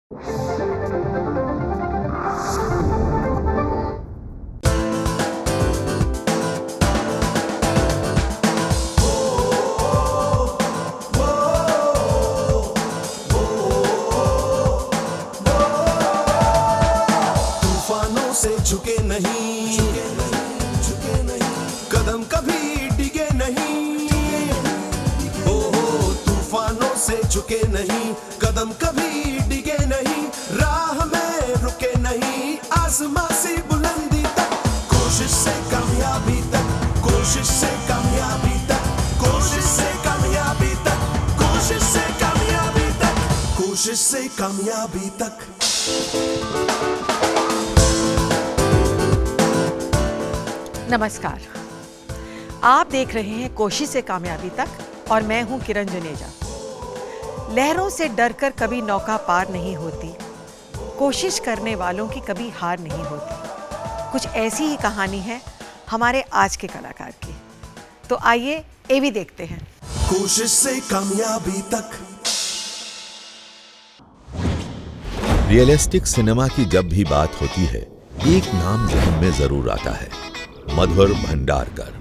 तूफानों से झुके नहीं, कदम कभी डिगे नहीं, ओ तूफानों से झुके नहीं, कदम कभी डिगे नहीं, राह में रुके नहीं, आसमां से बुलंदी तक, कोशिश से कामयाबी तक, कोशिश से कामयाबी तक, कोशिश से कामयाबी तक, कोशिश से कामयाबी तक, कोशिश से कामयाबी तक। नमस्कार, आप देख रहे हैं कोशिश से कामयाबी तक और मैं हूं किरण जुनेजा। लहरों से डरकर कभी नौका पार नहीं होती, कोशिश करने वालों की कभी हार नहीं होती। कुछ ऐसी ही कहानी है हमारे आज के कलाकार की। तो आइए ये भी देखते हैं। कोशिश से कामयाबी तक। रियलिस्टिक सिनेमा की जब भी बात होती है, एक नाम ज़हन में जरूर आता है, मधुर भंडारकर।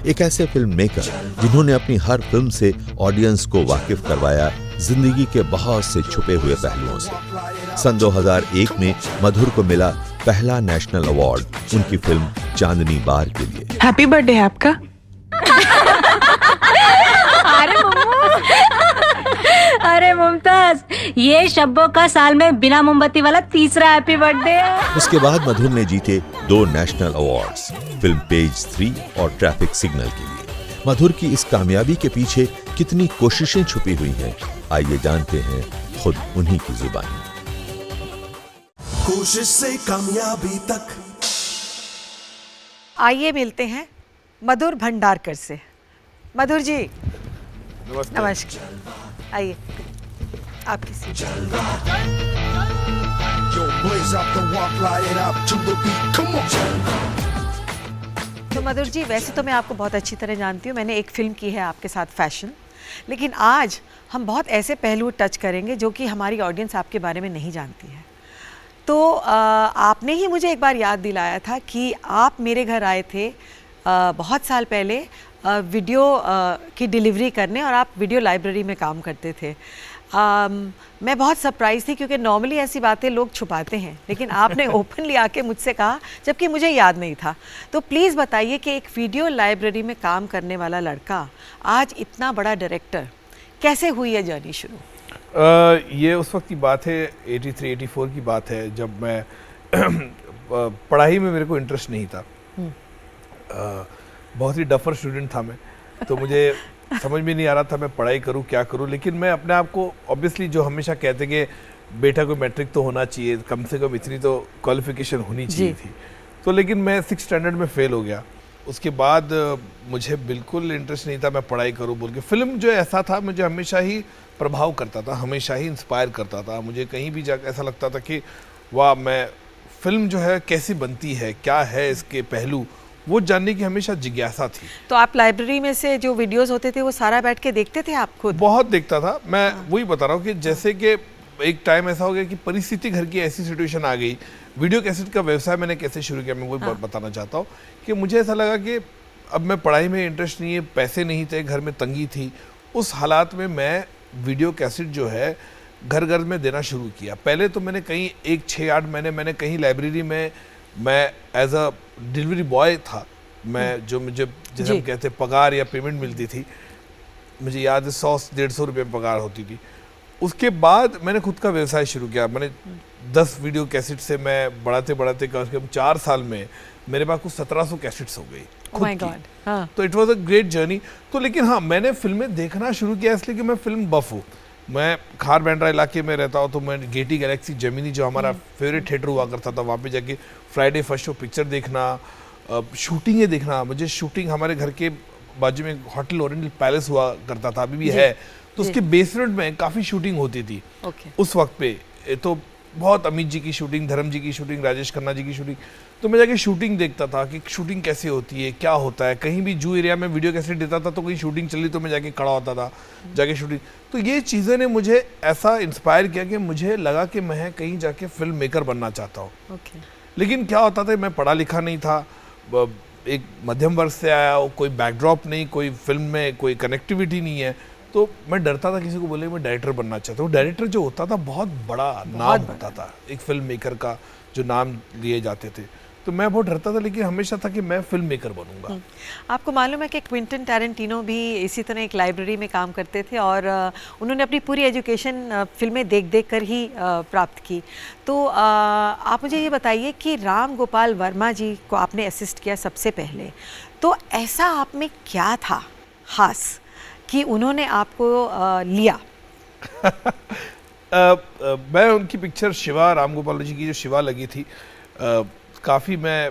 एक ऐसे फिल्म मेकर जिन्होंने अपनी हर फिल्म से ऑडियंस को वाकिफ करवाया जिंदगी के बहुत से छुपे हुए पहलुओं से। सन 2001 में मधुर को मिला पहला नेशनल अवार्ड उनकी फिल्म चांदनी बार के लिए। हैप्पी बर्थडे है आपका। अरे मुमताज, ये शब्बों का साल में बिना मोमबत्ती वाला तीसरा हैप्पी बर्थडे है। उसके बाद मधुर ने जीते 2 नेशनल अवार्ड्स, फिल्म पेज 3 और ट्रैफिक सिग्नल के लिए। मधुर की इस कामयाबी के पीछे कितनी कोशिशें छुपी हुई हैं, आइए जानते हैं खुद उन्हीं की जुबानी। कोशिश से कामयाबी तक। आइए मिलते हैं मधुर भंडारकर से। मधुर जी नमस्कार, आइए आपकी सीट। तो मधुर जी, वैसे तो मैं आपको बहुत अच्छी तरह जानती हूँ, मैंने एक फिल्म की है आपके साथ, फैशन। लेकिन आज हम बहुत ऐसे पहलू टच करेंगे जो कि हमारी ऑडियंस आपके बारे में नहीं जानती है। तो आपने ही मुझे एक बार याद दिलाया था कि आप मेरे घर आए थे बहुत साल पहले वीडियो की डिलीवरी करने, और आप वीडियो लाइब्रेरी में काम करते थे। मैं बहुत सरप्राइज थी क्योंकि नॉर्मली ऐसी बातें लोग छुपाते हैं, लेकिन आपने ओपनली आके मुझसे कहा, जबकि मुझे याद नहीं था। तो प्लीज़ बताइए कि एक वीडियो लाइब्रेरी में काम करने वाला लड़का आज इतना बड़ा डायरेक्टर, कैसे हुई है जर्नी शुरू? ये उस वक्त की बात है, 83-84 की बात है, जब मैं पढ़ाई में मेरे को इंटरेस्ट नहीं था। बहुत ही डफर स्टूडेंट था मैं, तो मुझे समझ में नहीं आ रहा था मैं पढ़ाई करूं क्या करूं। लेकिन मैं अपने आप को, ऑब्वियसली जो हमेशा कहते कि बेटा कोई मैट्रिक तो होना चाहिए, कम से कम इतनी तो क्वालिफिकेशन होनी चाहिए थी। तो लेकिन मैं 6th स्टैंडर्ड में फेल हो गया। उसके बाद मुझे बिल्कुल इंटरेस्ट नहीं था मैं पढ़ाई करूं बोल के। फिल्म जो ऐसा था, मुझे हमेशा ही प्रभाव करता था, हमेशा ही इंस्पायर करता था। मुझे कहीं भी जाकर ऐसा लगता था कि वाह, मैं फिल्म जो है कैसी बनती है, क्या है इसके पहलू, वो जानने की हमेशा जिज्ञासा थी। तो आप लाइब्रेरी में से जो वीडियोस होते थे वो सारा बैठ के देखते थे आप खुद? बहुत देखता था मैं। वही बता रहा हूँ कि जैसे कि एक टाइम ऐसा हो गया कि परिस्थिति घर की ऐसी सिचुएशन आ गई। वीडियो कैसेट का व्यवसाय मैंने कैसे शुरू किया, मैं वही बताना चाहता हूँ कि मुझे ऐसा लगा कि अब मैं पढ़ाई में इंटरेस्ट नहीं है, पैसे नहीं थे, घर में तंगी थी। उस हालात में मैं वीडियो कैसेट जो है घर घर में देना शुरू किया। पहले तो मैंने कहीं 1-6-8 महीने मैंने कहीं लाइब्रेरी में मैं एज अ डिलीवरी बॉय था। मैं जो मुझे जैसे हम कहते पगार या पेमेंट मिलती थी, मुझे याद है 100-150 रुपये पगार होती थी। उसके बाद मैंने खुद का व्यवसाय शुरू किया। मैंने 10 वीडियो कैसेट से मैं बढ़ाते बढ़ाते कम से कम 4 साल में मेरे पास कुछ 1700 कैसेट्स हो गई खुद की। तो it was a great journey. तो लेकिन हाँ, मैंने फिल्में देखना शुरू किया इसलिए कि मैं फिल्म बफ हूँ। मैं खार बैंड्रा इलाके में रहता हूँ, तो मैं गेटी गैलेक्सी जेमिनी जो हमारा फेवरेट थिएटर हुआ करता था, वहाँ पे जाके फ्राइडे फर्स्ट शो पिक्चर देखना, शूटिंगें देखना। मुझे शूटिंग, हमारे घर के बाजू में होटल ओरिएंटल पैलेस हुआ करता था, अभी भी है, तो उसके बेसमेंट में काफ़ी शूटिंग होती थी उस वक्त पे। तो बहुत अमित जी की शूटिंग, धर्म जी की शूटिंग, राजेश खन्ना जी की शूटिंग, तो मैं जाके शूटिंग देखता था कि शूटिंग कैसे होती है, क्या होता है। कहीं भी जू एरिया में वीडियो कैसेट देता था तो कहीं शूटिंग चली तो मैं जाके खड़ा होता था, जाके शूटिंग। तो ये चीज़ें ने मुझे ऐसा इंस्पायर किया कि मुझे लगा कि मैं कहीं जाके फिल्म मेकर बनना चाहता हूँ। ओके। लेकिन क्या होता था, मैं पढ़ा लिखा नहीं था, एक मध्यम वर्ग से आया, कोई बैकड्रॉप नहीं, कोई फिल्म में कोई कनेक्टिविटी नहीं है, तो मैं डरता था किसी को बोले मैं डायरेक्टर बनना चाहता हूँ। डायरेक्टर जो होता था बहुत बड़ा नाम होता था, एक फिल्म मेकर का जो नाम लिए जाते थे, तो मैं बहुत डरता था। लेकिन हमेशा था कि मैं फिल्म मेकर बनूंगा। आपको मालूम है कि क्विंटन टैरेंटिनो भी इसी तरह एक लाइब्रेरी में काम करते थे और उन्होंने अपनी पूरी एजुकेशन फिल्में देख देख कर ही प्राप्त की। तो आप मुझे ये बताइए कि राम गोपाल वर्मा जी को आपने असिस्ट किया सबसे पहले, तो ऐसा आप में क्या था खास कि उन्होंने आपको लिया? मैं उनकी पिक्चर शिवा, राम गोपाल जी की जो शिवा लगी थी, काफ़ी मैं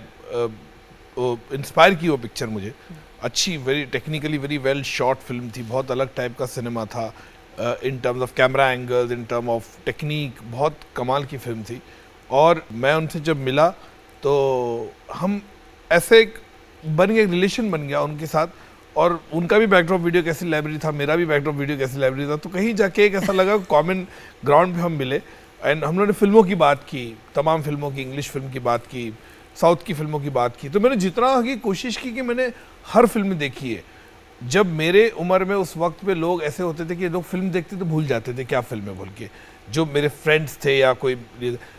इंस्पायर की वो पिक्चर मुझे। अच्छी, very technically very well short film थी, बहुत अलग टाइप का सिनेमा था, in terms of camera angles, in term of technique, बहुत कमाल की फिल्म थी। और मैं उनसे जब मिला तो हम ऐसे एक बन गया, रिलेशन बन गया उनके साथ। और उनका भी बैकड्रॉप वीडियो कैसी लाइब्रेरी था, मेरा भी बैकड्रॉप वीडियो कैसी लाइब्रेरी था, तो कहीं जाके एक ऐसा लगा कॉमन ग्राउंड पे हम मिले एंड हम लोगों ने फिल्मों की बात की, तमाम फिल्मों की, इंग्लिश फिल्म की बात की, साउथ की फिल्मों की बात की। तो मैंने जितना की कोशिश की कि मैंने हर फिल्म देखी है। जब मेरे उम्र में उस वक्त पे लोग ऐसे होते थे कि लोग फिल्म देखते तो भूल जाते थे क्या फिल्म है बोल के, जो मेरे फ्रेंड्स थे या कोई,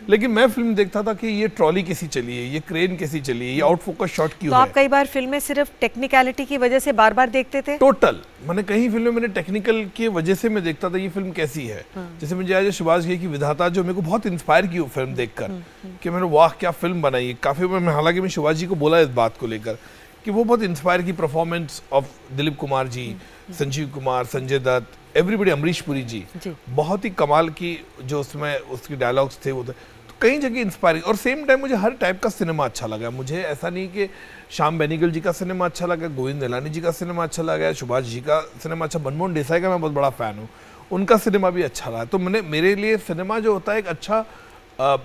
लेकिन मैं फिल्म देखता था कि ये ट्रॉली कैसी चली है, ये क्रेन कैसी चली है, ये आउट फोकस शॉट क्यों तो है। आप कई बार फिल्में सिर्फ टेक्निकलिटी की वजह से बार बार देखते थे? टोटल मैंने कहीं फिल्में मैंने टेक्निकल की वजह से मैं देखता था ये फिल्म कैसी है। जैसे मुझे आज सुभाष घई की विधाता जो मेरे को बहुत इंस्पायर की वो फिल्म देखकर कि मैंने वाह क्या फिल्म बनाई है। काफ़ी मैं हालांकि मैं सुभाष जी को बोला इस बात को लेकर कि वो बहुत इंस्पायर की, performance of Dilip Kumar ji, Sanjeev Kumar, Sanjay Dutt, everybody, Amrish Puri ji, बहुत ही कमाल की जो उसमें उसकी डायलॉग्स थे वो थे। तो कई जगह इंस्पायरिंग। और सेम टाइम मुझे हर टाइप का सिनेमा अच्छा लगा। मुझे ऐसा नहीं कि श्याम बेनेगल जी का सिनेमा अच्छा लगा, गोविंद निहलानी जी का सिनेमा अच्छा लगा, सुभाष जी का सिनेमा अच्छा, मनमोहन देसाई का मैं बहुत बड़ा फ़ैन हूँ, उनका सिनेमा भी अच्छा रहा। तो मेरे लिए सिनेमा जो होता है एक अच्छा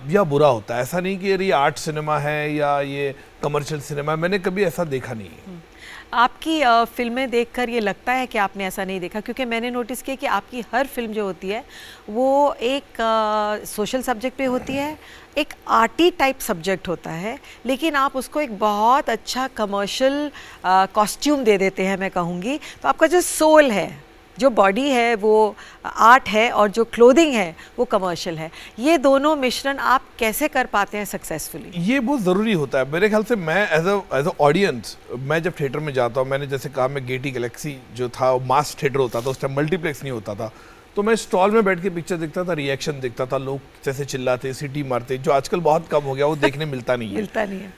या बुरा होता है। ऐसा नहीं कि ये आर्ट सिनेमा है या ये कमर्शियल सिनेमा है, मैंने कभी ऐसा देखा नहीं है। आपकी फिल्में देखकर ये लगता है कि आपने ऐसा नहीं देखा? क्योंकि मैंने नोटिस किया कि आपकी हर फिल्म जो होती है वो एक सोशल सब्जेक्ट पे होती है, एक आर्टी टाइप सब्जेक्ट होता है, लेकिन आप उसको एक बहुत अच्छा कमर्शियल कॉस्ट्यूम दे देते हैं मैं कहूँगी। तो आपका जो सोल है, जो बॉडी है वो आर्ट है और जो क्लोथिंग है वो कमर्शियल है, ये दोनों मिश्रण आप कैसे कर पाते हैं सक्सेसफुली? ये बहुत ज़रूरी होता है मेरे ख्याल से। मैं एज अ ऑडियंस, मैं जब थिएटर में जाता हूँ, मैंने जैसे कहा मैं गेटी गैलेक्सी जो था वो मास थिएटर होता था, उस टाइम मल्टीप्लेक्स नहीं होता था, तो मैं स्टॉल में बैठ के पिक्चर देखता था, रिएक्शन देखता था, लोग जैसे चिल्लाते, सीटी मारते, जो आजकल बहुत कम हो गया, वो देखने मिलता नहीं है। मिलता नहीं है।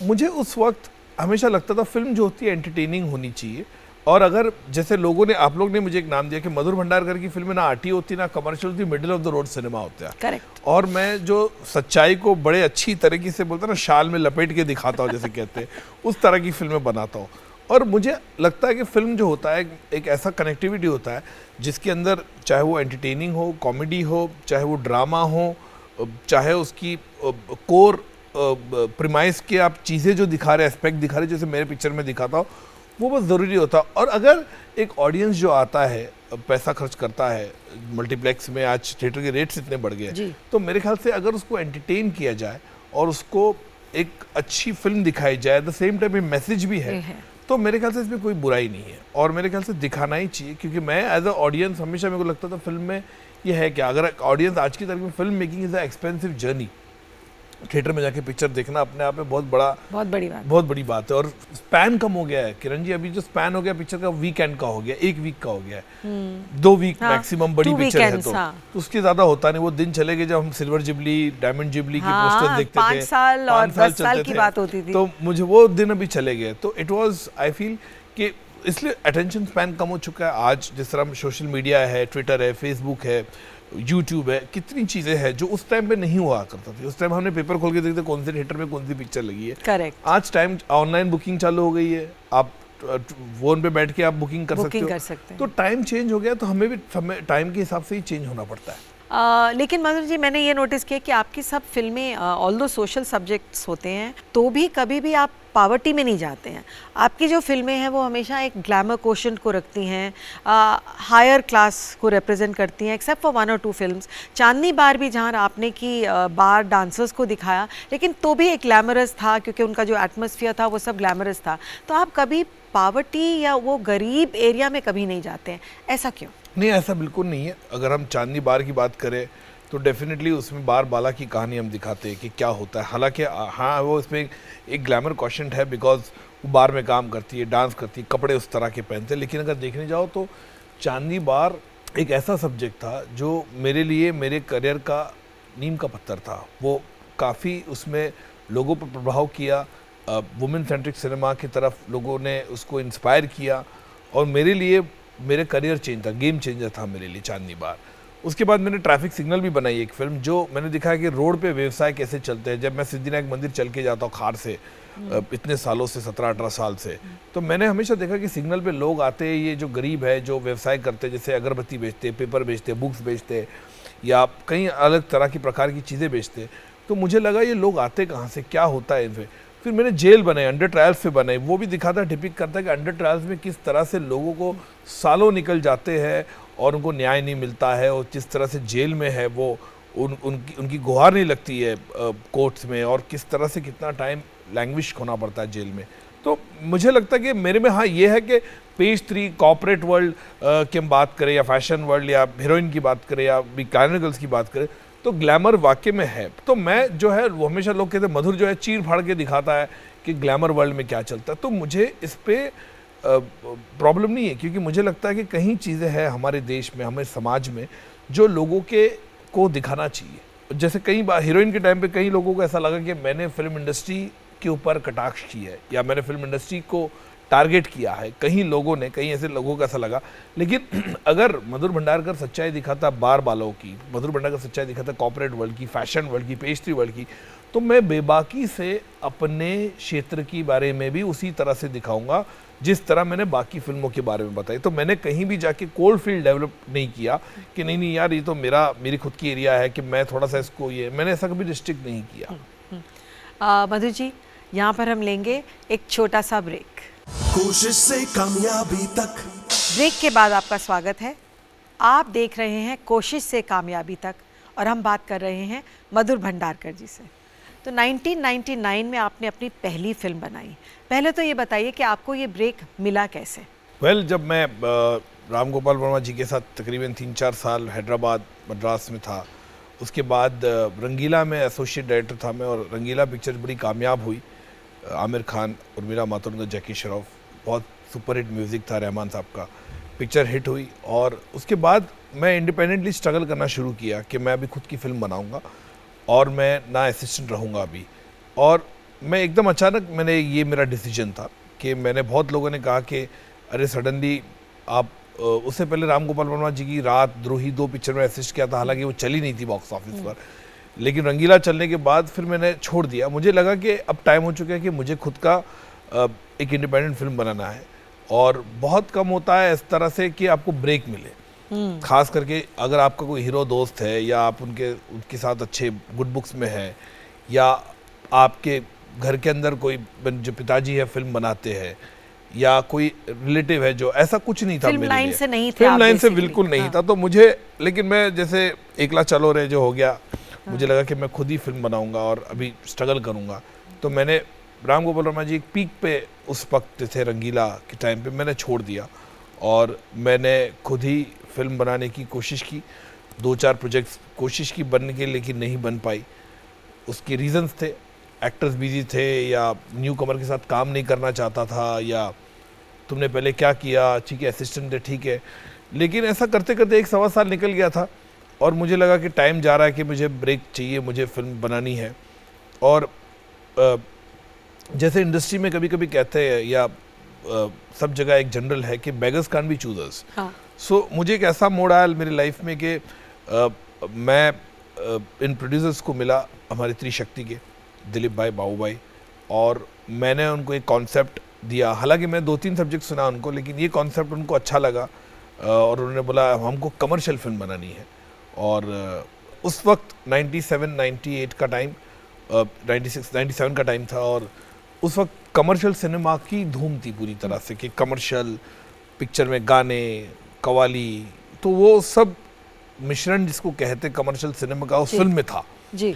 मुझे उस वक्त हमेशा लगता था फिल्म जो होती है एंटरटेनिंग होनी चाहिए। और अगर जैसे लोगों ने, आप लोग ने मुझे एक नाम दिया कि मधुर भंडारकर की फिल्में ना आर्टी होती ना कमर्शियल होती, middle of the road cinema होता है। करेक्ट। और मैं जो सच्चाई को बड़े अच्छी तरीके से बोलता ना, शाल में लपेट के दिखाता हूँ जैसे कहते हैं, उस तरह की फिल्में बनाता हूँ। और मुझे लगता है कि फिल्म जो होता है एक ऐसा कनेक्टिविटी होता है जिसके अंदर चाहे वो एंटरटेनिंग हो, कॉमेडी हो, चाहे वो ड्रामा हो, चाहे उसकी कोर प्रीमाइस के आप चीज़ें जो दिखा रहे, एस्पेक्ट दिखा रहे, जैसे मेरे पिक्चर में दिखाता हूँ, वो बहुत ज़रूरी होता है। और अगर एक ऑडियंस जो आता है, पैसा खर्च करता है, मल्टीप्लेक्स में आज थिएटर के रेट्स इतने बढ़ गए, तो मेरे ख्याल से अगर उसको एंटरटेन किया जाए और उसको एक अच्छी फिल्म दिखाई जाए, एट द सेम टाइम एक मैसेज भी है, तो मेरे ख्याल से इसमें कोई बुराई नहीं है। और मेरे ख्याल से दिखाना ही चाहिए, क्योंकि मैं एज अ ऑडियंस हमेशा मेरे को लगता था फिल्म में ये है क्या, अगर ऑडियंस आज की तारीख में, film making is a expensive journey. Theatre में जाके पिक्चर देखना अपने आप में बहुत बड़ी बात है। और स्पैन कम हो गया है किरण जी, अभी जो स्पैन हो गया पिक्चर का, वीकेंड का हो गया, 1 वीक का हो गया है, 2 वीक मैक्सिमम बड़ी पिक्चर है, तो उसके ज्यादा होता नहीं। वो दिन चले गए जब हम सिल्वर जुबली, डायमंड जुबली की पोस्टर देखते थे, 5 साल और 10 साल की बात होती थी, तो मुझे वो दिन अभी चले गए। तो इट वाज, आई फील कि इसलिए अटेंशन स्पैन कम हो चुका है। आज जिस तरह सोशल मीडिया है, ट्विटर है, फेसबुक है, यूट्यूब है, कितनी चीज़ें हैं जो उस टाइम पे नहीं हुआ करता थी। उस टाइम हमने पेपर खोल के देखते कौन से थिएटर में कौन सी पिक्चर लगी है। करेक्ट। आज टाइम ऑनलाइन बुकिंग चालू हो गई है, आप फोन पे बैठ के आप बुकिंग कर सकते हो। तो टाइम चेंज हो गया, तो हमें भी टाइम के हिसाब से ही चेंज होना पड़ता है। लेकिन मधुर जी, मैंने ये नोटिस किया कि आपकी सब फिल्में ऑल्दो सोशल सब्जेक्ट्स होते हैं तो भी कभी भी आप पावर्टी में नहीं जाते हैं। आपकी जो फिल्में हैं वो हमेशा एक ग्लैमर कोशेंट को रखती हैं, हायर क्लास को रिप्रेजेंट करती हैं, एक्सेप्ट फॉर 1 और 2 फिल्म्स। चांदनी बार भी जहाँ आपने की बार डांसर्स को दिखाया, लेकिन तो भी एक ग्लैमरस था क्योंकि उनका जो एटमॉस्फेयर था वो सब ग्लैमरस था। तो आप कभी पावर्टी या वो गरीब एरिया में कभी नहीं जाते हैं, ऐसा क्यों? नहीं, ऐसा बिल्कुल नहीं है। अगर हम चांदनी बार की बात करें तो डेफिनेटली उसमें बार बाला की कहानी हम दिखाते हैं कि क्या होता है। हालांकि हाँ, वो उसमें एक ग्लैमर क्वेश्चन है बिकॉज वो बार में काम करती है, डांस करती है, कपड़े उस तरह के पहनते हैं। लेकिन अगर देखने जाओ तो चांदनी बार एक ऐसा सब्जेक्ट था जो मेरे लिए मेरे करियर का नींव का पत्थर था। वो काफ़ी उसमें लोगों पर प्रभाव किया, वुमेन सेंट्रिक सिनेमा की तरफ लोगों ने उसको इंस्पायर किया और मेरे लिए मेरे करियर चेंज था, गेम चेंजर था मेरे लिए चांदनी बार। उसके बाद मैंने ट्रैफिक सिग्नल भी बनाई, एक फिल्म जो मैंने दिखाया कि रोड पे व्यवसाय कैसे चलते हैं। जब मैं सिद्धिविनायक मंदिर चल के जाता हूँ खार से इतने सालों से, 17-18 साल से, तो मैंने हमेशा देखा कि सिग्नल पे लोग आते हैं, ये जो गरीब है जो व्यवसाय करते हैं, जैसे अगरबत्ती बेचते, पेपर बेचते, बुक्स बेचते या कई अलग तरह की प्रकार की चीज़ें बेचते। तो मुझे लगा ये लोग आते कहाँ से, क्या होता है इनसे। फिर मैंने जेल बनाए, अंडर ट्रायल्स पे बनाए, वो भी दिखाता, डिपिक्ट करता है कि अंडर ट्रायल्स में किस तरह से लोगों को सालों निकल जाते हैं और उनको न्याय नहीं मिलता है, और जिस तरह से जेल में है वो उनकी गुहार नहीं लगती है कोर्ट्स में, और किस तरह से कितना टाइम लैंग्विश खोना पड़ता है जेल में। तो मुझे लगता है कि मेरे में हाँ ये है कि पेज 3 कॉर्पोरेट वर्ल्ड की हम बात करें या फैशन वर्ल्ड या हीरोइन की बात करें या गर्ल्स की बात करें तो ग्लैमर वाकई में है। तो मैं जो है वो हमेशा लोग कहते हैं मधुर जो है चीर फाड़ के दिखाता है कि ग्लैमर वर्ल्ड में क्या चलता है। तो मुझे इस पर प्रॉब्लम नहीं है, क्योंकि मुझे लगता है कि कई चीज़ें हैं हमारे देश में, हमारे समाज में, जो लोगों को दिखाना चाहिए। जैसे कई बार हीरोइन के टाइम पे कई लोगों को ऐसा लगा कि मैंने फिल्म इंडस्ट्री के ऊपर कटाक्ष की है या मैंने फिल्म इंडस्ट्री को टारगेट किया है, कई लोगों ने, कई ऐसे लोगों को ऐसा लगा। लेकिन अगर मधुर भंडारकर सच्चाई दिखाता बार बालों की, मधुर भंडारकर सच्चाई दिखाता कॉर्पोरेट वर्ल्ड की, फैशन वर्ल्ड की, पेज 3 वर्ल्ड की, तो मैं बेबाकी से अपने क्षेत्र की बारे में भी उसी तरह से दिखाऊंगा जिस तरह मैंने बाकी फिल्मों के बारे में बताई। तो मैंने कहीं भी जाके कोल्ड फील्ड डेवलप नहीं किया कि नहीं यार ये तो मेरी खुद की एरिया है कि मैं थोड़ा सा इसको, ये मैंने ऐसा कभी रिस्ट्रिक्ट नहीं किया। मधु जी, यहाँ पर हम लेंगे एक छोटा सा ब्रेक। कोशिश से कामयाबी तक। ब्रेक के बाद आपका स्वागत है। आप देख रहे हैं कोशिश से कामयाबी तक और हम बात कर रहे हैं मधुर भंडारकर जी से। तो 1999 में आपने अपनी पहली फिल्म बनाई। पहले तो ये बताइए कि आपको ये ब्रेक मिला कैसे? जब मैं राम गोपाल वर्मा जी के साथ तकरीबन 3-4 साल हैदराबाद मद्रास में था, उसके बाद रंगीला में एसोसिएट डायरेक्टर था मैं, और रंगीला पिक्चर बड़ी कामयाब हुई। आमिर खान, उर्मिला मातोंडकर, जैकी श्रॉफ, बहुत सुपरहिट म्यूज़िक था रहमान साहब का, पिक्चर हिट हुई। और उसके बाद मैं इंडिपेंडेंटली स्ट्रगल करना शुरू किया कि मैं अभी खुद की फिल्म बनाऊंगा और मैं ना असिस्टेंट रहूंगा अभी। और मैं एकदम अचानक मैंने ये मेरा डिसीजन था कि मैंने, बहुत लोगों ने कहा कि अरे सडनली आप, उससे पहले राम गोपाल वर्मा जी की रात, द्रोही 2 पिक्चर में असिस्ट किया था, हालांकि वो चली नहीं थी बॉक्स ऑफिस पर, लेकिन रंगीला चलने के बाद फिर मैंने छोड़ दिया। मुझे लगा कि अब टाइम हो चुका है कि मुझे खुद का एक इंडिपेंडेंट फिल्म बनाना है, और बहुत कम होता है इस तरह से कि आपको ब्रेक मिले, खास करके अगर आपका कोई हीरो दोस्त है या आप उनके साथ अच्छे गुड बुक्स में है, या आपके घर के अंदर कोई जो पिताजी है फिल्म बनाते हैं, या कोई रिलेटिव है, जो ऐसा कुछ नहीं था फिल्म मेरे लाइन लिए। से नहीं थे फिल्म आप लाइन से basically। बिल्कुल नहीं हाँ। था। तो मुझे, लेकिन मैं जैसे एकला चलो रे जो हो गया, मुझे लगा कि मैं खुद ही फिल्म बनाऊंगा और अभी स्ट्रगल करूंगा। तो मैंने, राम गोपाल वर्मा जी एक पीक पे उस वक्त थे रंगीला के टाइम पे, मैंने छोड़ दिया और मैंने खुद ही फिल्म बनाने की कोशिश की। 2-4 प्रोजेक्ट्स कोशिश की बनने की, लेकिन नहीं बन पाई। उसके रीजंस थे, एक्टर्स बिजी थे, या न्यू कमर के साथ काम नहीं करना चाहता था, या तुमने पहले क्या किया, ठीक है असिस्टेंट है ठीक है। लेकिन ऐसा करते करते 1-1.25 साल निकल गया था और मुझे लगा कि टाइम जा रहा है कि मुझे ब्रेक चाहिए, मुझे फिल्म बनानी है। और जैसे इंडस्ट्री में कभी कभी कहते हैं, या सब जगह एक जनरल है कि बेगर्स कांट बी चूजर्स। सो मुझे एक ऐसा मोड़ आया मेरी लाइफ में कि मैं इन प्रोड्यूसर्स को मिला, हमारे त्रिशक्ति के दिलीप भाई, बाबू भाई, और मैंने उनको एक कॉन्सेप्ट दिया। हालांकि मैं 2-3 सब्जेक्ट सुना उनको, लेकिन ये कॉन्सेप्ट उनको अच्छा लगा और उन्होंने बोला हमको कमर्शियल फिल्म बनानी है। और उस वक्त 97 98 का टाइम 96 97 का टाइम था और उस वक्त कमर्शियल सिनेमा की धूम थी पूरी तरह से कि कमर्शियल पिक्चर में गाने कवाली, तो वो सब मिश्रण जिसको कहते कमर्शियल सिनेमा का उस फिल्म में था जी,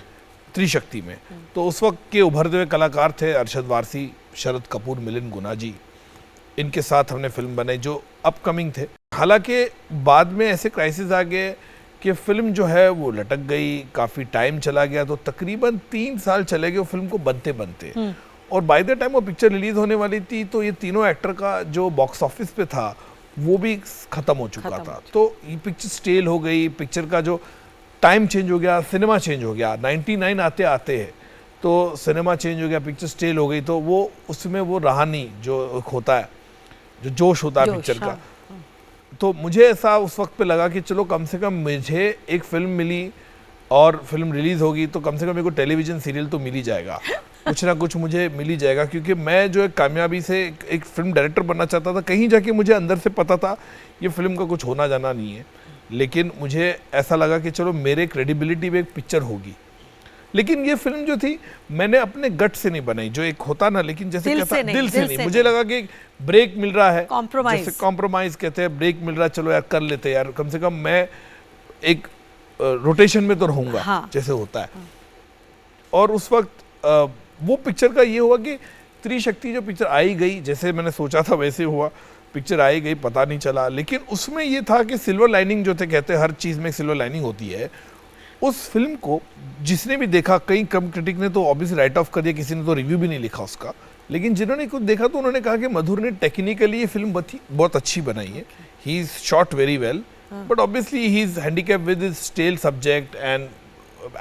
त्रिशक्ति में। तो उस वक्त के उभरते हुए कलाकार थे अरशद वारसी, शरद कपूर, मिलिंद गुना जी। इनके साथ हमने फिल्म बनाई जो अपकमिंग थे। हालांकि बाद में ऐसे क्राइसिस आ गए कि फिल्म जो है वो लटक गई, काफ़ी टाइम चला गया, तो तकरीबन 3 साल चले गए वो फिल्म को बनते बनते। और बाय द टाइम वो पिक्चर रिलीज होने वाली थी तो ये तीनों एक्टर का जो बॉक्स ऑफिस पे था वो भी खत्म हो चुका था। तो ये पिक्चर स्टेल हो गई, पिक्चर का जो टाइम चेंज हो गया, सिनेमा चेंज हो गया। 99 आते आते है तो सिनेमा चेंज हो गया, पिक्चर स्टेल हो गई, तो वो उसमें वो रहा नहीं जो होता है, जो जोश होता है पिक्चर का। तो मुझे ऐसा उस वक्त पे लगा कि चलो कम से कम मुझे एक फिल्म मिली और फिल्म रिलीज होगी तो कम से कम मेरे को टेलीविजन सीरियल तो मिल ही जाएगा, कुछ ना कुछ मुझे मिल ही जाएगा, क्योंकि मैं जो एक कामयाबी से एक फिल्म डायरेक्टर बनना चाहता था। कहीं जाके मुझे अंदर से पता था ये फिल्म का कुछ होना जाना नहीं है, लेकिन मुझे ऐसा लगा कि चलो मेरे क्रेडिबिलिटी में एक पिक्चर होगी। लेकिन ये फिल्म जो थी मैंने अपने गट से नहीं बनाई, जो एक होता ना, लेकिन जैसे दिल कहता से नहीं, दिल से नहीं। मुझे लगा कि ब्रेक मिल रहा है, Compromise। जैसे कॉम्प्रोमाइज कहते हैं, ब्रेक मिल रहा है, चलो यार कर लेते हैं यार, कम से कम मैं एक रोटेशन में तो रहूंगा। हाँ। जैसे होता है। और उस वक्त वो पिक्चर का ये हुआ कि त्रिशक्ति जो पिक्चर आई गई जैसे मैंने सोचा था वैसे हुआ, पिक्चर आई गई, पता नहीं चला। लेकिन उसमें ये था कि सिल्वर लाइनिंग जो थे, कहते हैं हर चीज़ में सिल्वर लाइनिंग होती है। उस फिल्म को जिसने भी देखा, कई कम क्रिटिक ने तो ऑब्वियसली राइट ऑफ कर दिया, किसी ने तो रिव्यू भी नहीं लिखा उसका, लेकिन जिन्होंने कुछ देखा तो उन्होंने कहा कि मधुर ने टेक्निकली ये फिल्म बहुत अच्छी बनाई है, he is shot very well, but obviously he is handicap with his stale subject and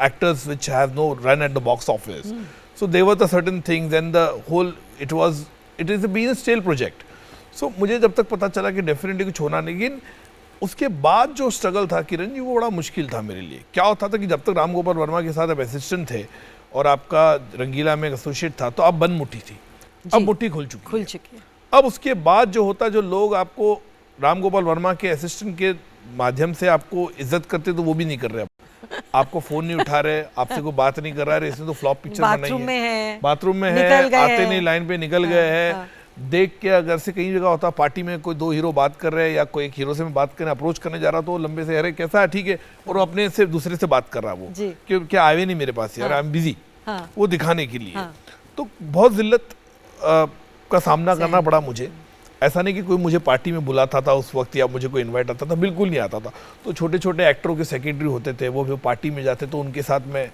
actors which have no run at the box office. So there were the certain things and the whole it is a being a stale project. So मुझे जब तक पता चला कि definitely कुछ होना नहीं, लेकिन उसके बाद जो स्ट्रगल था किरण जी वो बड़ा मुश्किल था मेरे लिए। क्या होता था कि जब तक राम गोपाल वर्मा के साथ आप असिस्टेंट थे और आपका रंगीला में एसोसिएट था तो आप बंद मुट्ठी थी, अब मुट्ठी खुल चुकी है। अब उसके बाद जो होता, जो लोग आपको राम गोपाल वर्मा के असिस्टेंट के माध्यम से आपको इज्जत करते तो वो भी नहीं कर रहे, आपको फोन नहीं उठा रहे, आपसे कोई बात नहीं कर रहा है, इसने तो फ्लॉप पिक्चर बनाई है, बाथरूम में है, आते नहीं लाइन पे निकल गए हैं। देख के अगर से कई जगह होता पार्टी में कोई 2 हीरो बात कर रहे हैं या कोई एक हीरो से मैं बात करने अप्रोच करने जा रहा तो लंबे से, अरे कैसा है, ठीक है, और अपने से दूसरे से बात कर रहा वो कि क्या आए नहीं मेरे पास यार, आई एम बिजी, वो दिखाने के लिए। तो बहुत जिल्लत का सामना करना पड़ा मुझे। ऐसा नहीं कि कोई मुझे पार्टी में बुलाता था उस वक्त या मुझे कोई इनवाइट आता था, बिल्कुल नहीं आता था। तो छोटे छोटे एक्टरों के सेक्रेटरी होते थे, वो भी पार्टी में जाते तो उनके साथ मैं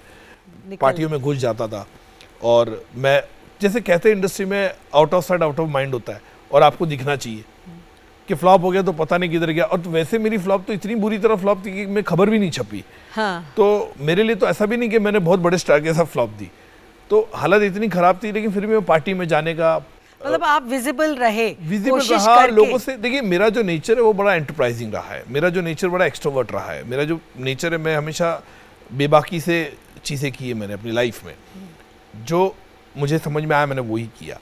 पार्टियों में घुस जाता था। और मैं जैसे कहते हैं इंडस्ट्री में out of sight out of mind होता है और आपको दिखना चाहिए कि फ्लॉप हो गया तो पता नहीं किधर गया। और तो वैसे मेरी फ्लॉप तो इतनी बुरी तरह फ्लॉप थी कि मैं खबर भी नहीं छपी। तो मेरे लिए तो ऐसा भी नहीं कि मैंने बहुत बड़े स्टार के साथ फ्लॉप दी, तो हालत इतनी खराब थी, लेकिन फिर भी मैं पार्टी में जाने का, मतलब आप विजिबल रहे, कोशिश रहा लोगों से। देखिए मेरा जो नेचर है वो बड़ा एंटरप्राइजिंग रहा है, मेरा जो नेचर बड़ा एक्सट्रोवर्ट रहा है, मेरा जो नेचर है, मैं हमेशा बेबाकी से चीज़ें की है मैंने अपनी लाइफ में, जो मुझे समझ में आया मैंने वही किया।